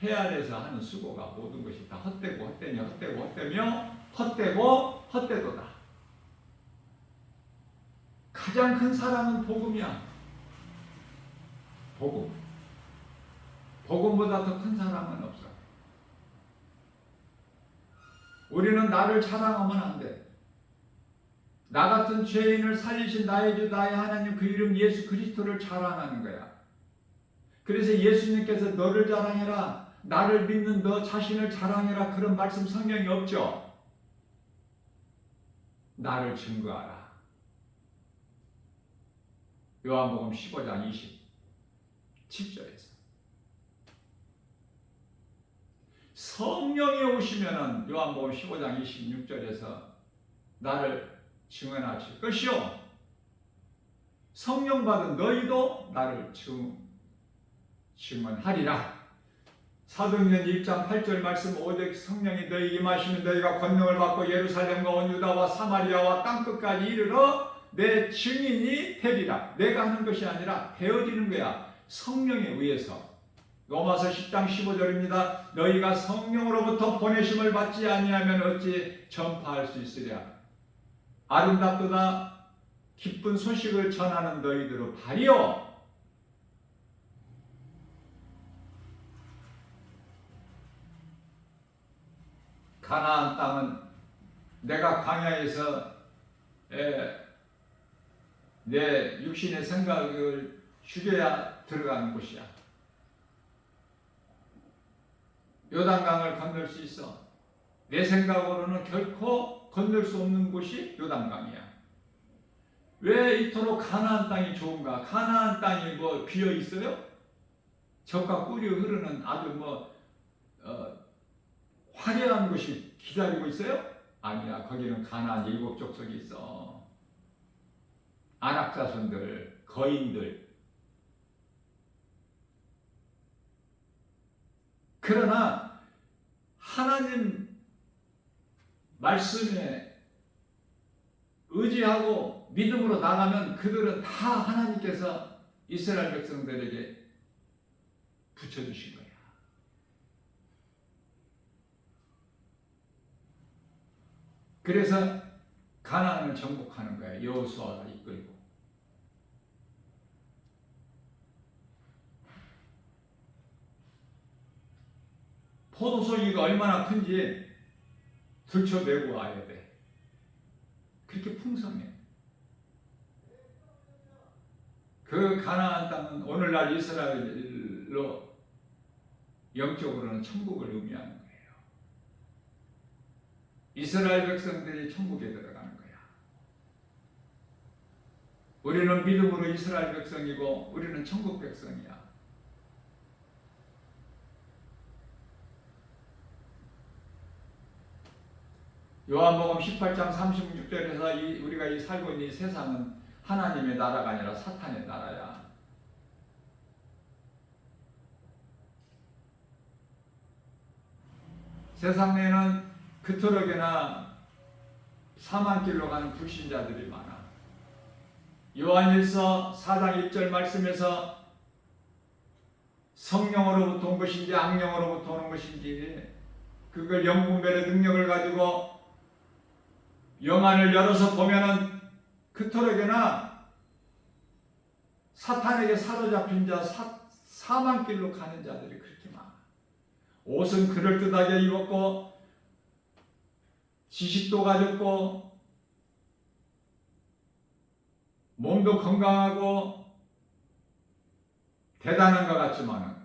해 아래서 하는 수고가 모든 것이 다 헛되고 헛되며 헛되고 헛되며 헛되고 헛되도다. 가장 큰 사랑은 복음이야. 복음. 복음보다 더 큰 사랑은 없어. 우리는 나를 자랑하면 안 돼. 나 같은 죄인을 살리신 나의 주 나의 하나님 그 이름 예수 그리스도를 자랑하는 거야. 그래서 예수님께서 너를 자랑해라. 나를 믿는 너 자신을 자랑해라. 그런 말씀 성경이 없죠. 나를 증거하라. 요한복음 15장 27절에서 성령이 오시면은 요한복음 15장 26절에서 나를 증언하실 것이요 성령 받은 너희도 나를 증언하리라. 사도행전 1장 8절 말씀 오직 성령이 너희에게 임하시면 너희가 권능을 받고 예루살렘과 온 유다와 사마리아와 땅끝까지 이르러 내 증인이 되리라. 내가 하는 것이 아니라 되어지는 거야. 성령에 의해서. 로마서 10장 15절입니다. 너희가 성령으로부터 보내심을 받지 아니하면 어찌 전파할 수 있으랴. 아름답도다 기쁜 소식을 전하는 너희들의 발이요. 가나안 땅은 내가 광야에서 내 육신의 생각을 죽여야 들어가는 곳이야. 요단강을 건널 수 있어. 내 생각으로는 결코 건널 수 없는 곳이 요단강이야. 왜 이토록 가나안 땅이 좋은가? 가나안 땅이 뭐 비어 있어요? 젖과 꿀이 흐르는 아주 화려한 곳이 기다리고 있어요? 아니야. 거기는 가나안 7 족속이 있어. 안악자손들, 거인들. 그러나 하나님 말씀에 의지하고 믿음으로 나가면 그들은 다 하나님께서 이스라엘 백성들에게 붙여주신 거야. 그래서 가나안을 정복하는 거야. 여호수아가 이끌고. 포도송이가 얼마나 큰지 들춰내고 와야 돼. 그렇게 풍성해. 그 가나안 땅은 오늘날 이스라엘로 영적으로는 천국을 의미하는 거예요. 이스라엘 백성들이 천국에 들어가는 거야. 우리는 믿음으로 이스라엘 백성이고 우리는 천국 백성이야. 요한복음 18장 36절에서 우리가 살고 있는 이 세상은 하나님의 나라가 아니라 사탄의 나라야. 세상 내에는 그토록이나 사망길로 가는 불신자들이 많아. 요한일서 4장 1절 말씀에서 성령으로부터 온 것인지 악령으로부터 오는 것인지 그걸 영분별의 능력을 가지고 영안을 열어서 보면은 그토록이나 사탄에게 사로잡힌 자 사망 길로 가는 자들이 그렇게 많아. 옷은 그럴듯하게 입었고 지식도 가졌고 몸도 건강하고 대단한 것 같지만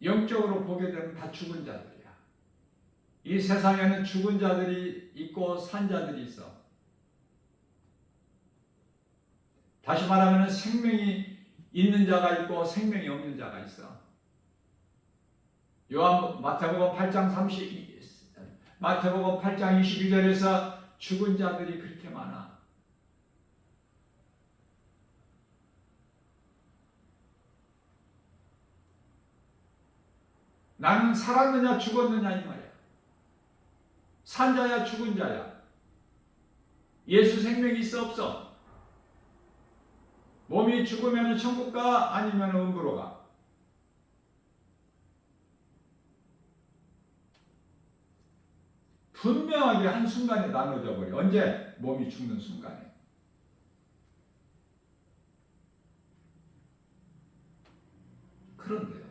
영적으로 보게 되면 다 죽은 자들이야. 이 세상에는 죽은 자들이 있고 산 자들이 있어. 다시 말하면 생명이 있는 자가 있고 생명이 없는 자가 있어. 마태복음 8장 22절에서 죽은 자들이 그렇게 많아. 나는 살았느냐 죽었느냐 이 말이야. 산 자야 죽은 자야. 예수 생명이 있어 없어? 몸이 죽으면 천국 가 아니면 음부로 가? 분명하게 한순간에 나눠져 버려. 언제? 몸이 죽는 순간에. 그런데요,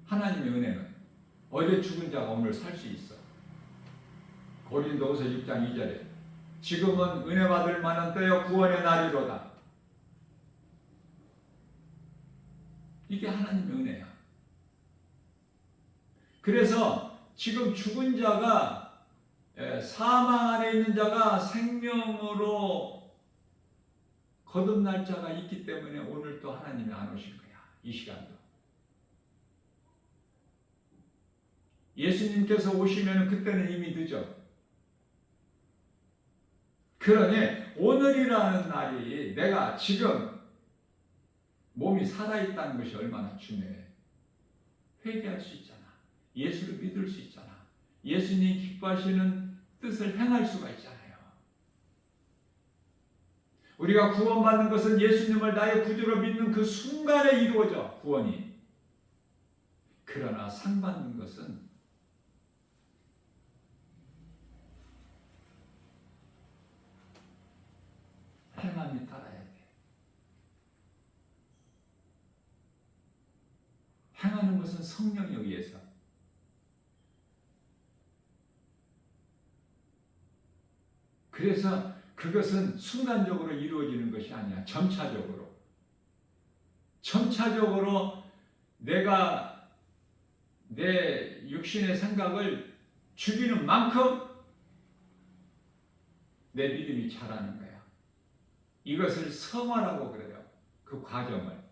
하나님의 은혜는 어제 죽은 자가 오늘 살 수 있어. 고린도후서 6장 2절에 지금은 은혜 받을 만한 때여 구원의 날이로다. 이게 하나님의 은혜야. 그래서 지금 죽은 자가 사망 안에 있는 자가 생명으로 거듭날 자가 있기 때문에 오늘 또 하나님이 안 오신 거야. 이 시간도. 예수님께서 오시면 그때는 이미 늦어. 그러니 오늘이라는 날이 내가 지금 몸이 살아있다는 것이 얼마나 중요해. 회개할 수 있잖아. 예수를 믿을 수 있잖아. 예수님 기뻐하시는 뜻을 행할 수가 있잖아요. 우리가 구원받는 것은 예수님을 나의 구주로 믿는 그 순간에 이루어져, 구원이. 그러나 상 받는 것은 행함이 따라야 돼. 행하는 것은 성령에 의해서. 그래서 그것은 순간적으로 이루어지는 것이 아니야. 점차적으로. 점차적으로 내가 내 육신의 생각을 죽이는 만큼 내 믿음이 자라는 거야. 이것을 성화라고 그래요. 그 과정을.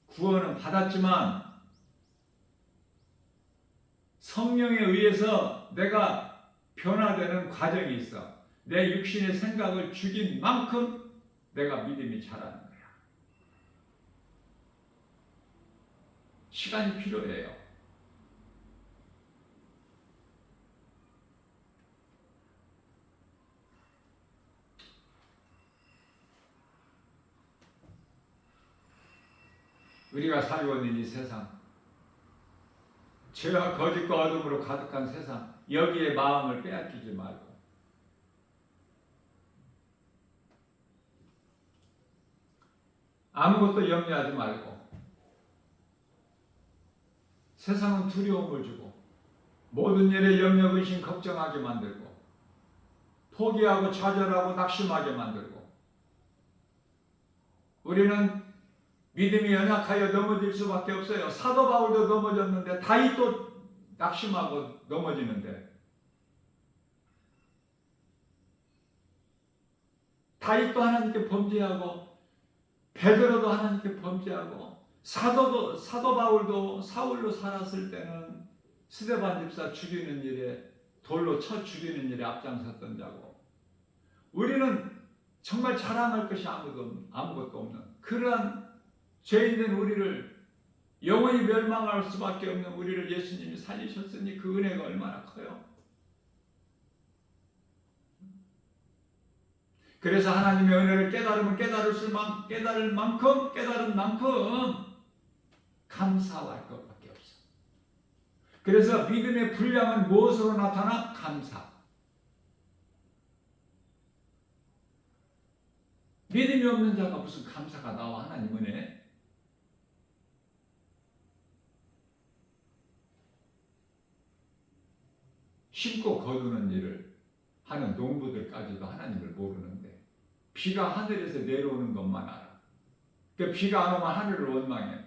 구원은 받았지만 성령에 의해서 내가 변화되는 과정이 있어. 내 육신의 생각을 죽인 만큼 내가 믿음이 자라는 거야. 시간이 필요해요. 우리가 살고 있는 이 세상, 죄와 거짓과 어둠으로 가득한 세상, 여기에 마음을 빼앗기지 말고 아무것도 염려하지 말고, 세상은 두려움을 주고 모든 일에 염려, 근심, 걱정하게 만들고 포기하고 좌절하고 낙심하게 만들고, 우리는 믿음이 연약하여 넘어질 수밖에 없어요. 사도 바울도 넘어졌는데, 다윗도 낙심하고 넘어지는데, 다윗도 하나님께 범죄하고 베드로도 하나님께 범죄하고, 사도 바울도 사울로 살았을 때는 스데반 집사 죽이는 일에, 돌로 쳐 죽이는 일에 앞장섰던 자고, 우리는 정말 자랑할 것이 아무것도 없는 그러한 죄인된 우리를, 영원히 멸망할 수밖에 없는 우리를 예수님이 살리셨으니 그 은혜가 얼마나 커요. 그래서 하나님의 은혜를 깨달으면 깨달을 만큼 감사할 것밖에 없어. 그래서 믿음의 분량은 무엇으로 나타나? 감사. 믿음이 없는 자가 무슨 감사가 나와 하나님 은혜? 심고 거두는 일을 하는 농부들까지도 하나님을 모르는데 비가 하늘에서 내려오는 것만 알아. 그러니까 비가 안 오면 하늘을 원망해.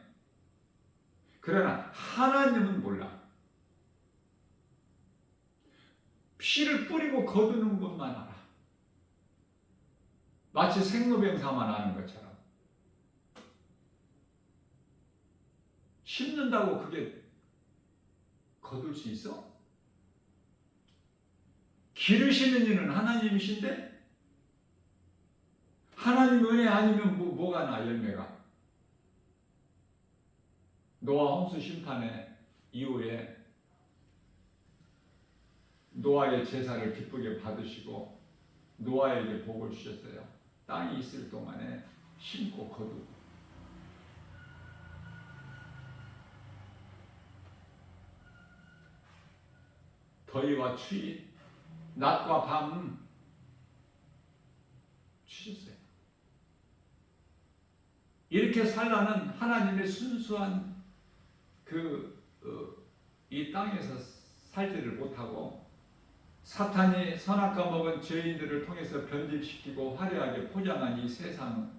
그러나 하나님은 몰라. 피를 뿌리고 거두는 것만 알아. 마치 생로병사만 아는 것처럼. 심는다고 그게 거둘 수 있어? 기르시는 이는 하나님이신데 하나님 은혜 아니면 뭐가 나 열매가? 노아 홍수 심판의 이후에 노아의 제사를 기쁘게 받으시고 노아에게 복을 주셨어요. 땅이 있을 동안에 심고 거두고. 더위와 추위, 낮과 밤 주셨어요. 이렇게 살라는 하나님의 순수한 이 땅에서 살지를 못하고 사탄이 선악과 먹은 죄인들을 통해서 변질시키고 화려하게 포장한 이 세상은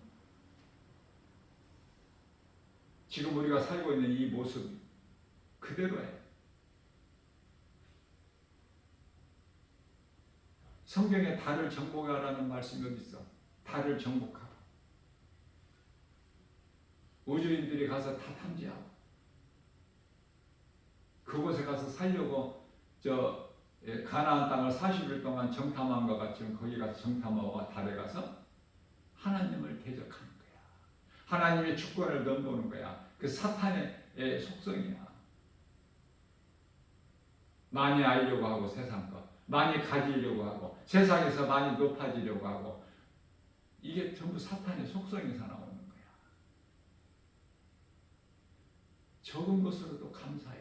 지금 우리가 살고 있는 이 모습 그대로예요. 성경에 달을 정복하라는 말씀이 어디 있어? 달을 정복하고 우주인들이 가서 다 탐지하고 그곳에 가서 살려고 가나안 땅을 40일 동안 정탐한 것 같이 거기 가서 정탐하고 달에 가서 하나님을 대적하는 거야. 하나님의 주권을 넘보는 거야. 그 사탄의 속성이야. 많이 알려고 하고 세상 것, 많이 가지려고 하고 세상에서 많이 높아지려고 하고 이게 전부 사탄의 속성에서 나오는 거야. 적은 것으로도 감사해.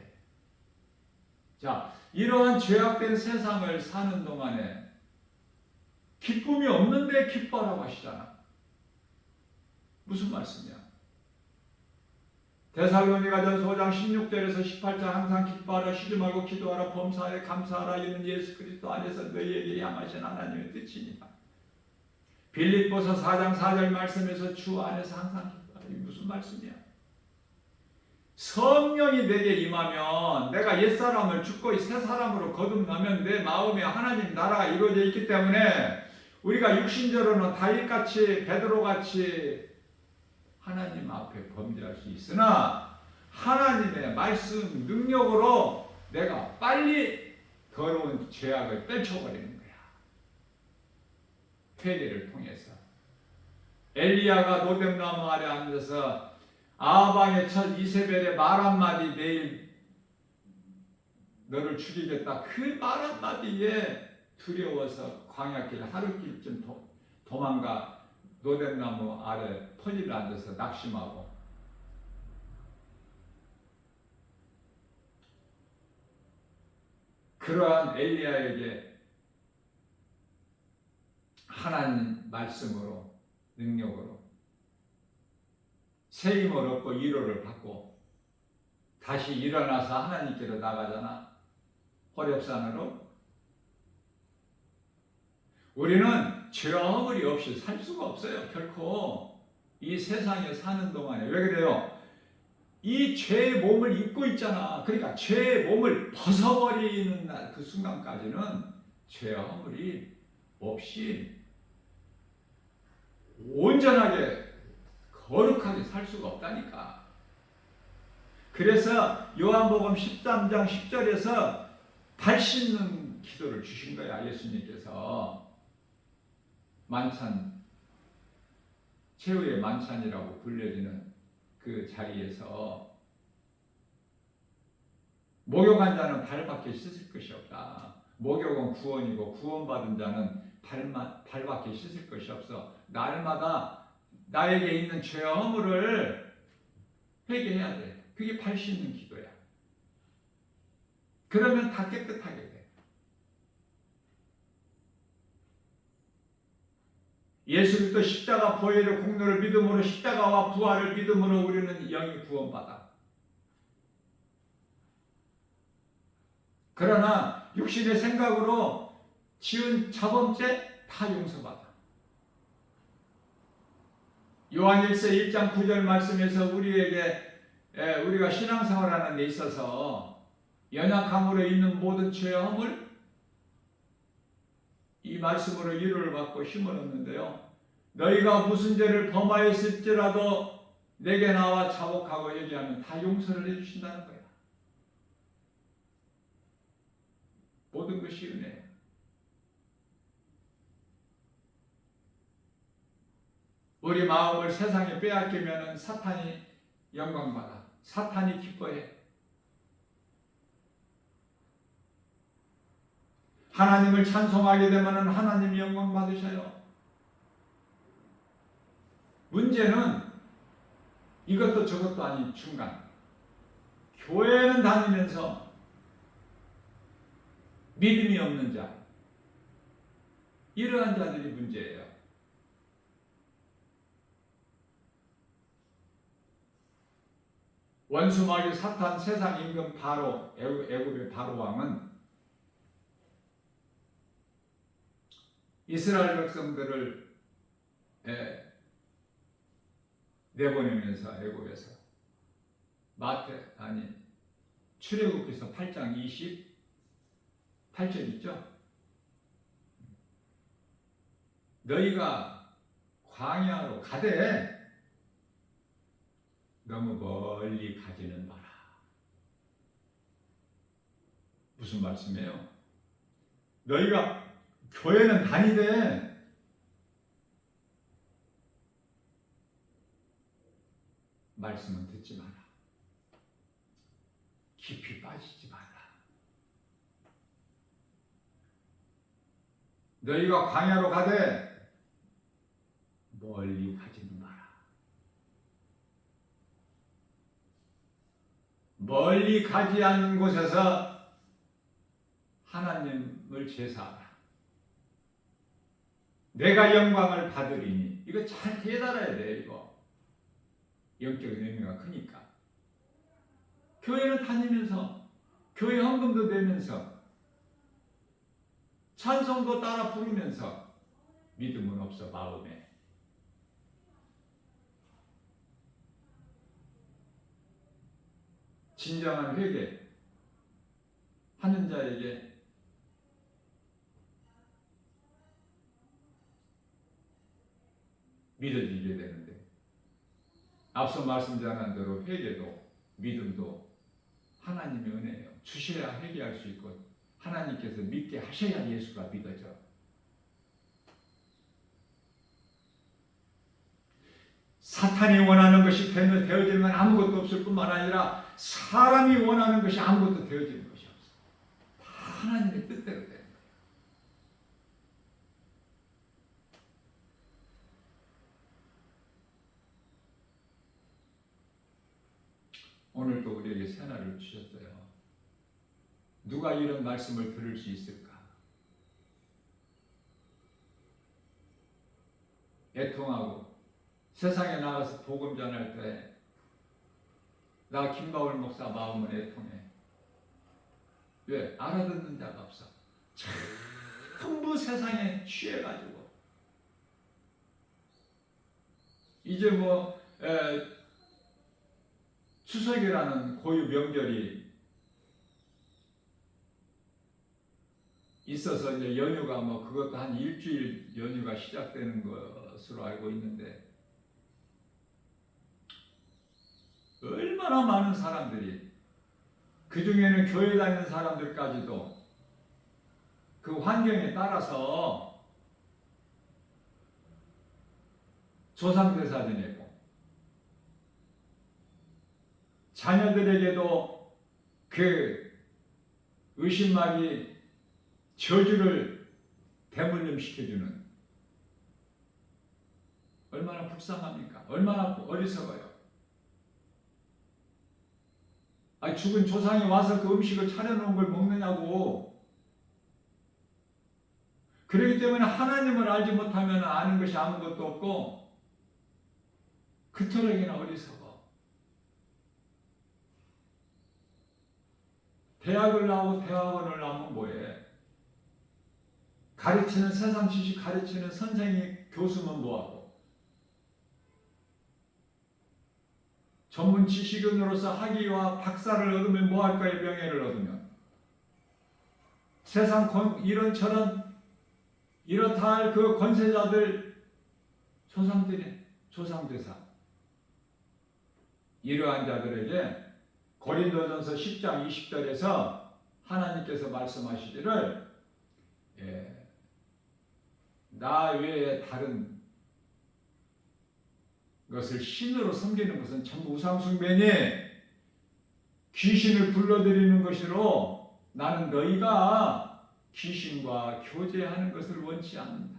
자, 이러한 죄악된 세상을 사는 동안에 기쁨이 없는데 기뻐라고 하시잖아. 무슨 말씀이야? 데살로니가전서 5장 16절에서 18절 항상 기뻐하라, 쉬지 말고 기도하라, 범사에 감사하라. 이는 예수 그리스도 안에서 너희에게 향하신 하나님의 뜻이니라. 빌립보서 4장 4절 말씀에서 주 안에서 항상 기뻐하라. 이게 무슨 말씀이야? 성령이 내게 임하면 내가 옛사람을 죽고 새 사람으로 거듭나면 내 마음에 하나님 나라가 이루어져 있기 때문에 우리가 육신적으로는 다윗같이 베드로같이 하나님 앞에 범죄할 수 있으나 하나님의 말씀 능력으로 내가 빨리 더러운 죄악을 떨쳐버리는 거야. 회개를 통해서. 엘리야가 노뎀나무 아래 앉아서 아방의 첫 이세벨의 말 한마디 내일 너를 죽이겠다. 그 말 한마디에 두려워서 광야길 하루길쯤 도망가 노뎀나무 아래 퍼질러 앉아서 낙심하고 그러한 엘리야에게 하나님 말씀으로 능력으로 새 힘을 얻고 위로를 받고 다시 일어나서 하나님께로 나가잖아. 호렙산으로. 우리는 죄와 허물이 없이 살 수가 없어요. 결코 이 세상에 사는 동안에. 왜 그래요? 이 죄의 몸을 입고 있잖아. 그러니까 죄의 몸을 벗어버리는 날 그 순간까지는 죄와 허물이 없이 온전하게 거룩하게 살 수가 없다니까. 그래서 요한복음 13장 10절에서 발 씻는 기도를 주신 거야. 예수님께서 만찬, 최후의 만찬이라고 불려지는 그 자리에서 목욕한 자는 발밖에 씻을 것이 없다. 목욕은 구원이고 구원받은 자는 발밖에 씻을 것이 없어. 날마다 나에게 있는 죄와 허물을 회개해야 돼. 그게 발 씻는 기도야. 그러면 다 깨끗하게 돼. 예수 그리스도 십자가 은혜와 보혈의 공로를 믿음으로 십자가와 부활을 믿음으로 우리는 영이 구원받아. 그러나 육신의 생각으로 지은 자범죄 다 용서받아. 요한 1서 1장 9절 말씀에서 우리가 신앙생활하는 데 있어서 연약함으로 있는 모든 죄의 허물 이 말씀으로 위로를 받고 힘을 얻는데요. 너희가 무슨 죄를 범하였을지라도 내게 나와 자복하고 얘기하면 다 용서를 해주신다는 거야. 모든 것이 은혜예요. 우리 마음을 세상에 빼앗기면 사탄이 영광받아. 사탄이 기뻐해. 하나님을 찬송하게 되면 하나님이 영광 받으셔요. 문제는 이것도 저것도 아닌 중간. 교회는 다니면서 믿음이 없는 자. 이러한 자들이 문제예요. 원수마귀 사탄 세상 임금 바로 애굽의 바로 왕은 이스라엘 백성들을 내보내면서 애굽에서 출애굽기서 8장 28절 있죠? 너희가 광야로 가되 너무 멀리 가지는 마라. 무슨 말씀이에요? 너희가 교회는 다니되 말씀은 듣지 마라. 깊이 빠지지 마라. 너희가 광야로 가되 멀리 가지는 마라. 멀리 가지 않는 곳에서 하나님을 제사하라. 내가 영광을 받으리니. 이거 잘 깨달아야 돼. 이거 영적인 의미가 크니까. 교회는 다니면서 교회 헌금도 내면서 찬송도 따라 부르면서 믿음은 없어. 마음에 진정한 회개 하는 자에게 믿어지게 되는데, 앞서 말씀드린 대로 회개도 믿음도 하나님의 은혜예요. 주셔야 회개할 수 있고 하나님께서 믿게 하셔야 예수가 믿어져. 사탄이 원하는 것이 되어지면 아무것도 없을 뿐만 아니라 사람이 원하는 것이 아무것도 되어지는 것이 없어. 다 하나님의 뜻대로 되는 거예요. 오늘도 우리에게 새날을 주셨어요. 누가 이런 말씀을 들을 수 있을까? 애통하고 세상에 나가서 복음 전할 때 나 김바울 목사 마음은 애통해. 왜? 알아듣는 자가 없어. 전부 세상에 취해가지고 이제 추석이라는 고유 명절이 있어서 이제 연휴가 그것도 한 일주일 연휴가 시작되는 것으로 알고 있는데, 얼마나 많은 사람들이, 그 중에는 교회 다니는 사람들까지도 그 환경에 따라서 조상대사 지내고 자녀들에게도 그 의심마귀 저주를 대물림 시켜주는, 얼마나 불쌍합니까? 얼마나 어리석어요. 죽은 조상이 와서 그 음식을 차려놓은 걸 먹느냐고. 그렇기 때문에 하나님을 알지 못하면 아는 것이 아무것도 없고, 그토록이나 어리석어. 대학을 나오고 대학원을 나오면 뭐해? 가르치는 세상 지식 가르치는 선생이 교수면 뭐하고? 전문 지식인으로서 학위와 박사를 얻으면 뭐할까요? 명예를 얻으면. 세상 이런저런 이렇다 할 그 권세자들 조상들의 조상대사 이러한 자들에게 고린도전서 10장 20절에서 하나님께서 말씀하시기를 나 외에 다른 것을 신으로 섬기는 것은 전부 우상숭배니 귀신을 불러들이는 것이로 나는 너희가 귀신과 교제하는 것을 원치 않는다.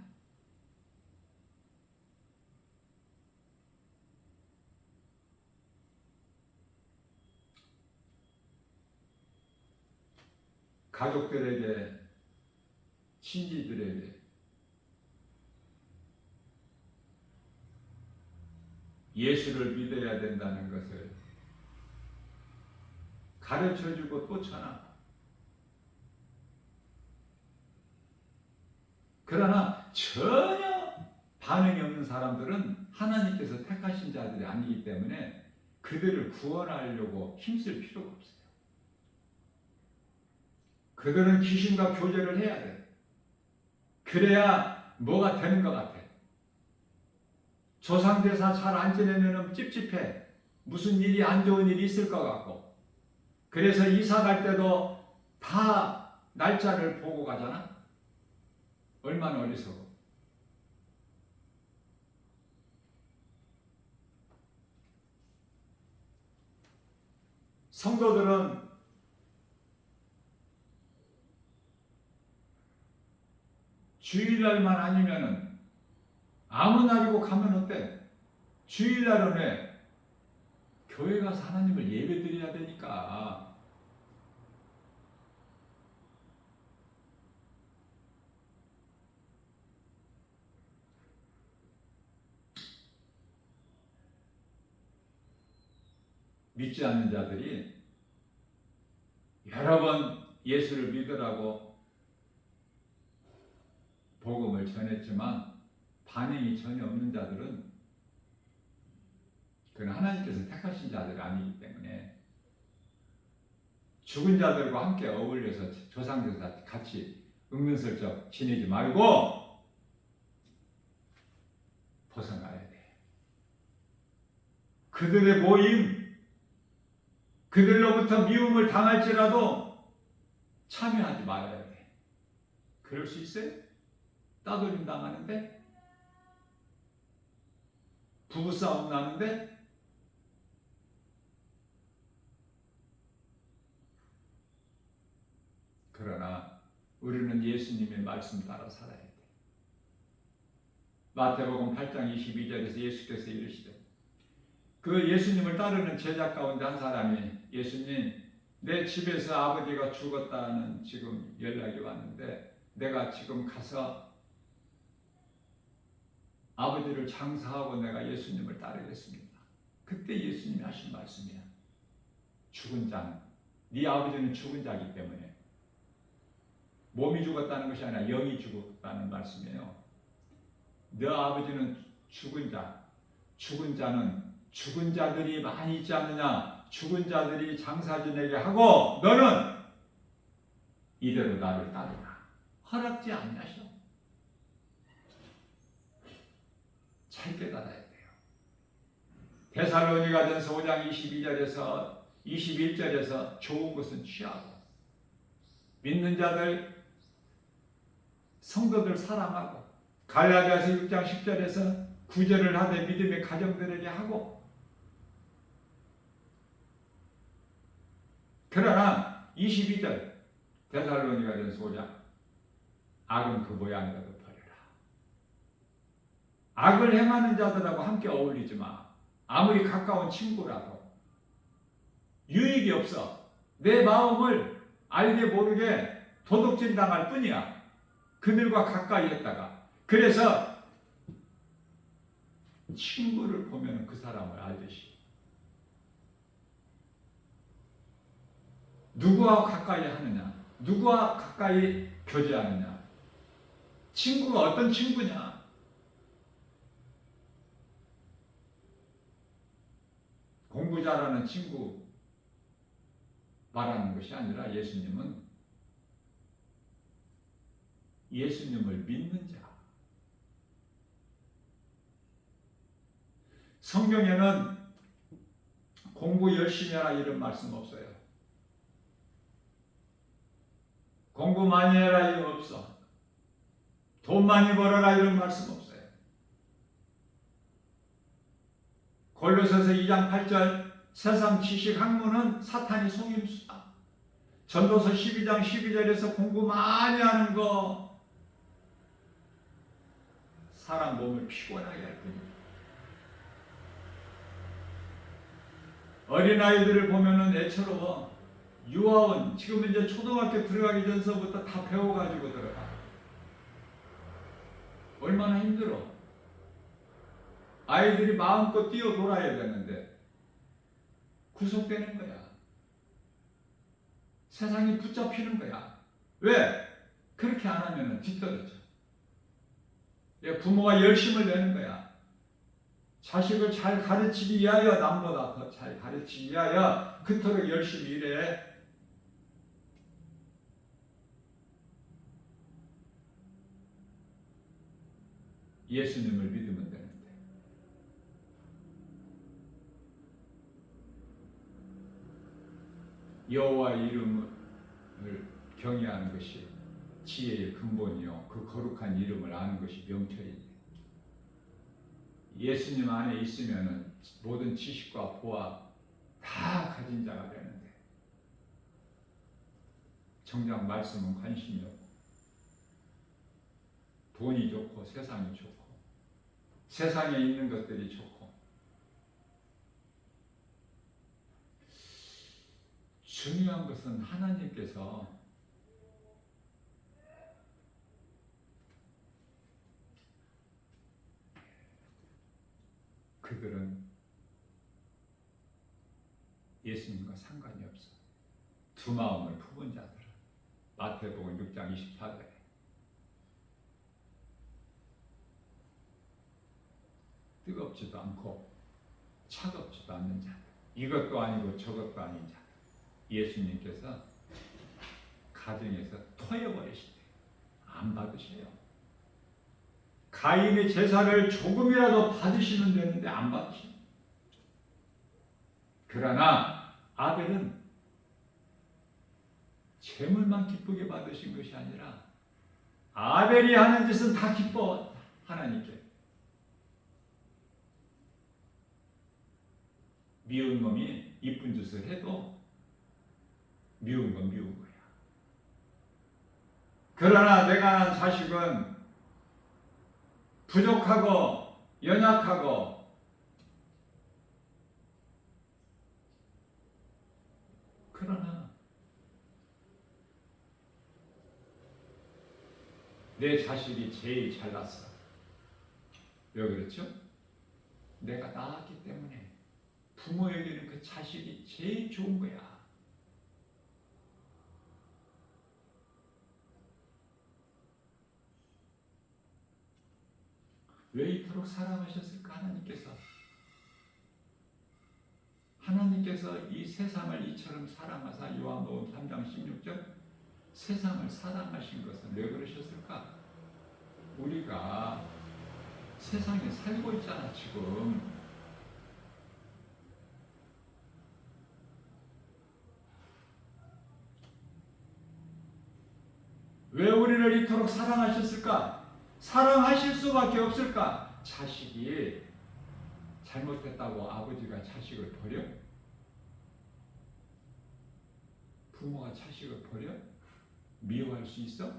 가족들에게, 친지들에게 예수를 믿어야 된다는 것을 가르쳐주고 또 전하고, 그러나 전혀 반응이 없는 사람들은 하나님께서 택하신 자들이 아니기 때문에 그들을 구원하려고 힘쓸 필요가 없어요. 그들은 귀신과 교제를 해야 돼. 그래야 뭐가 되는 것 같아. 조상대사 잘 안 지내면 찝찝해. 무슨 일이 안 좋은 일이 있을 것 같고. 그래서 이사 갈 때도 다 날짜를 보고 가잖아. 얼마나 어리석어. 성도들은 주일날만 아니면은 아무 날이고 가면 어때? 주일날은 왜? 교회 가서 하나님을 예배 드려야 되니까. 믿지 않는 자들이 여러 번 예수를 믿으라고 복음을 전했지만 반응이 전혀 없는 자들은 그건 하나님께서 택하신 자들이 아니기 때문에 죽은 자들과 함께 어울려서 조상들과 같이 은근슬쩍 지내지 말고 벗어나야 돼. 그들의 모임, 그들로부터 미움을 당할지라도 참여하지 말아야 돼. 그럴 수 있어요? 따돌림 당하는데? 부부싸움 나는데? 그러나 우리는 예수님의 말씀 따라 살아야 돼. 마태복음 8장 22절에서 예수께서 이르시되 그 예수님을 따르는 제자 가운데 한 사람이 예수님, 내 집에서 아버지가 죽었다는 지금 연락이 왔는데 내가 지금 가서 아버지를 장사하고 내가 예수님을 따르겠습니다. 그때 예수님이 하신 말씀이야. 죽은 자는, 네 아버지는 죽은 자이기 때문에 몸이 죽었다는 것이 아니라 영이 죽었다는 말씀이에요. 너 아버지는 죽은 자, 죽은 자는 죽은 자들이 많이 있지 않느냐? 죽은 자들이 장사 지내게 하고 너는 이대로 나를 따르라. 허락지 않냐셔. 잘 깨달아야 돼요. 데살로니가전서 5장 22절에서 21절에서 좋은 것은 취하고 믿는 자들 성도들 사랑하고 갈라디아서 6장 10절에서 구제를 하되 믿음의 가정들에게 하고 그러나 22절 데살로니가전서 5장 악은 그 모양이라도 버려라. 악을 행하는 자들하고 함께 어울리지 마. 아무리 가까운 친구라도 유익이 없어. 내 마음을 알게 모르게 도둑질 당할 뿐이야. 그들과 가까이 했다가. 그래서 친구를 보면 그 사람을 알듯이. 누구와 가까이 하느냐, 누구와 가까이 교제하느냐, 친구가 어떤 친구냐. 공부 잘하는 친구 말하는 것이 아니라 예수님을 믿는 자. 성경에는 공부 열심히 하라 이런 말씀 없어요. 공부 많이 해라 이런 없어. 돈 많이 벌어라 이런 말씀 없어요. 골로새서 2장 8절 세상 지식 학문은 사탄이 속임수다. 전도서 12장 12절에서 공부 많이 하는 거 사람 몸을 피곤하게 할 뿐입니다. 어린아이들을 보면은 애처로워. 유아원, 지금 이제 초등학교 들어가기 전서부터 다 배워가지고 들어가. 얼마나 힘들어. 아이들이 마음껏 뛰어놀아야 되는데 구속되는 거야. 세상이 붙잡히는 거야. 왜? 그렇게 안 하면 뒤떨어져. 부모가 열심을 내는 거야. 자식을 잘 가르치기 위하여, 남보다 더 잘 가르치기 위하여 그토록 열심히 일해. 예수님을 믿으면 되는데. 여호와의 이름을 경외하는 것이 지혜의 근본이요, 그 거룩한 이름을 아는 것이 명철이니. 예수님 안에 있으면 모든 지식과 보화 다 가진 자가 되는데 정작 말씀은 관심이 없고 돈이 좋고 세상이 좋고 세상에 있는 것들이 좋고. 중요한 것은 하나님께서 그들은 예수님과 상관이 없어. 두 마음을 품은 자들은. 마태복음 6장 24절에 뜨겁지도 않고 차갑지도 않는 자들, 이것도 아니고 저것도 아닌 자들, 예수님께서 가정에서 토해버리시대. 안 받으셔요. 가인의 제사를 조금이라도 받으시면 되는데 안 받으셔요. 그러나 아벨은 재물만 기쁘게 받으신 것이 아니라 아벨이 하는 짓은 다 기뻐 하나님께. 미운 놈이 이쁜 짓을 해도 미운 건 미운 거야. 그러나 내가 낳은 자식은 부족하고 연약하고 그러나 내 자식이 제일 잘났어. 왜 그렇죠? 내가 낳았기 때문에. 부모에게는 그 자식이 제일 좋은 거야. 왜 이토록 사랑하셨을까? 하나님께서 이 세상을 이처럼 사랑하사, 요한복음 3장 16절 세상을 사랑하신 것은 왜 그러셨을까? 우리가 세상에 살고 있잖아 지금. 왜 우리를 이토록 사랑하셨을까? 사랑하실 수밖에 없을까? 자식이 잘못했다고 아버지가 자식을 버려? 부모가 자식을 버려? 미워할 수 있어?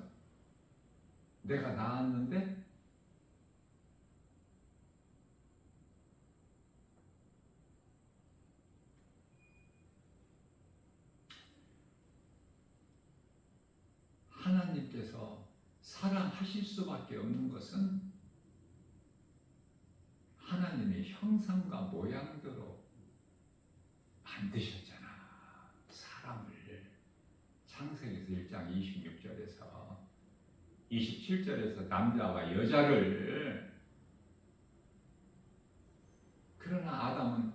내가 낳았는데? 하나님께서 사랑하실 수밖에 없는 것은 하나님의 형상과 모양대로 만드셨잖아. 사람을. 창세기에서 1장 26절에서 27절에서 남자와 여자를. 그러나 아담은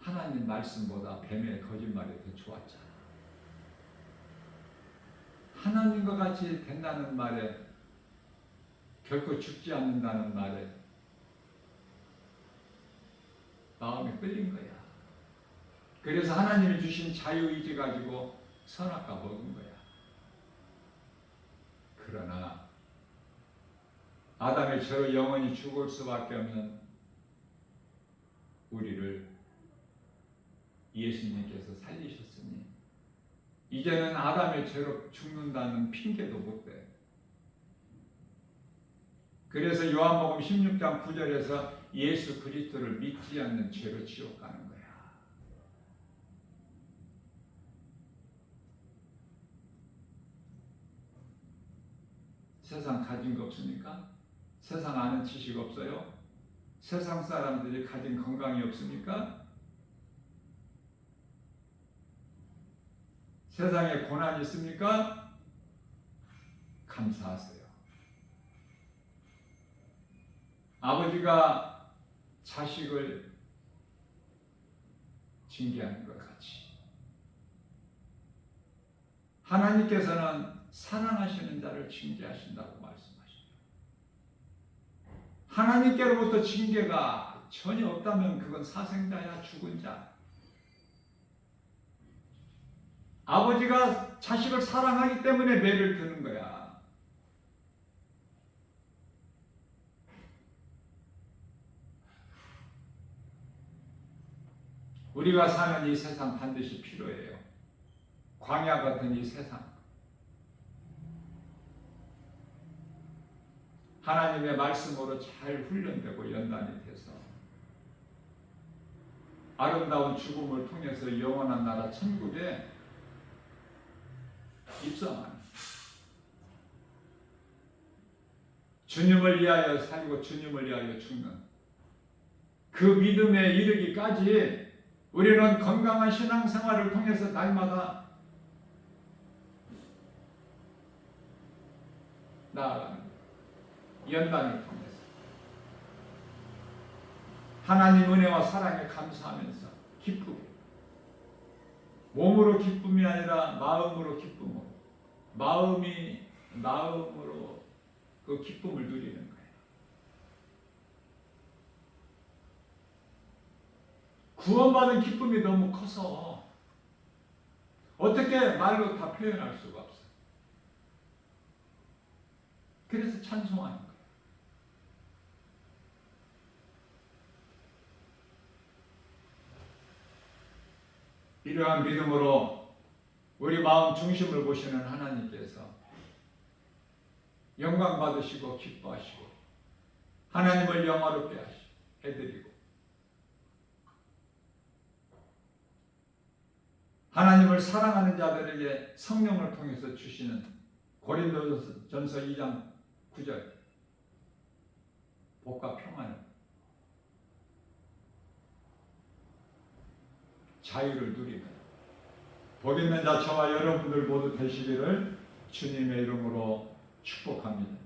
하나님 말씀보다 뱀의 거짓말이 더 좋았잖아. 하나님과 같이 된다는 말에, 결코 죽지 않는다는 말에 마음이 끌린 거야. 그래서 하나님이 주신 자유의지 가지고 선악과 먹은 거야. 그러나 아담의 죄로 영원히 죽을 수밖에 없는 우리를 예수님께서 살리셨으니 이제는 아담의 죄로 죽는다는 핑계도 못 돼. 그래서 요한복음 16장 9절에서 예수 그리스도를 믿지 않는 죄로 지옥 가는 거야. 세상 가진 거 없습니까? 세상 아는 지식 없어요? 세상 사람들이 가진 건강이 없습니까? 세상에 고난이 있습니까? 감사하세요. 아버지가 자식을 징계하는 것 같이 하나님께서는 사랑하시는 자를 징계하신다고 말씀하십니다. 하나님께로부터 징계가 전혀 없다면 그건 사생자야, 죽은 자. 아버지가 자식을 사랑하기 때문에 매를 드는 거야. 우리가 사는 이 세상 반드시 필요해요. 광야 같은 이 세상. 하나님의 말씀으로 잘 훈련되고 연단이 돼서 아름다운 죽음을 통해서 영원한 나라 천국에 입성하는, 주님을 위하여 살고 주님을 위하여 죽는 그 믿음에 이르기까지 우리는 건강한 신앙생활을 통해서 날마다 나아가는 연단을 통해서 하나님 은혜와 사랑에 감사하면서 기쁘게, 몸으로 기쁨이 아니라 마음으로 기쁨으로, 마음으로 그 기쁨을 누리는 거예요. 구원받은 기쁨이 너무 커서 어떻게 말로 다 표현할 수가 없어요. 그래서 찬송하는 거예요. 이러한 믿음으로 우리 마음 중심을 보시는 하나님께서 영광 받으시고 기뻐하시고 하나님을 영화롭게 해드리고 하나님을 사랑하는 자들에게 성령을 통해서 주시는 고린도전서 2장 9절 복과 평안을, 자유를 누리는 복 있는 자 저와 여러분들 모두 되시기를 주님의 이름으로 축복합니다.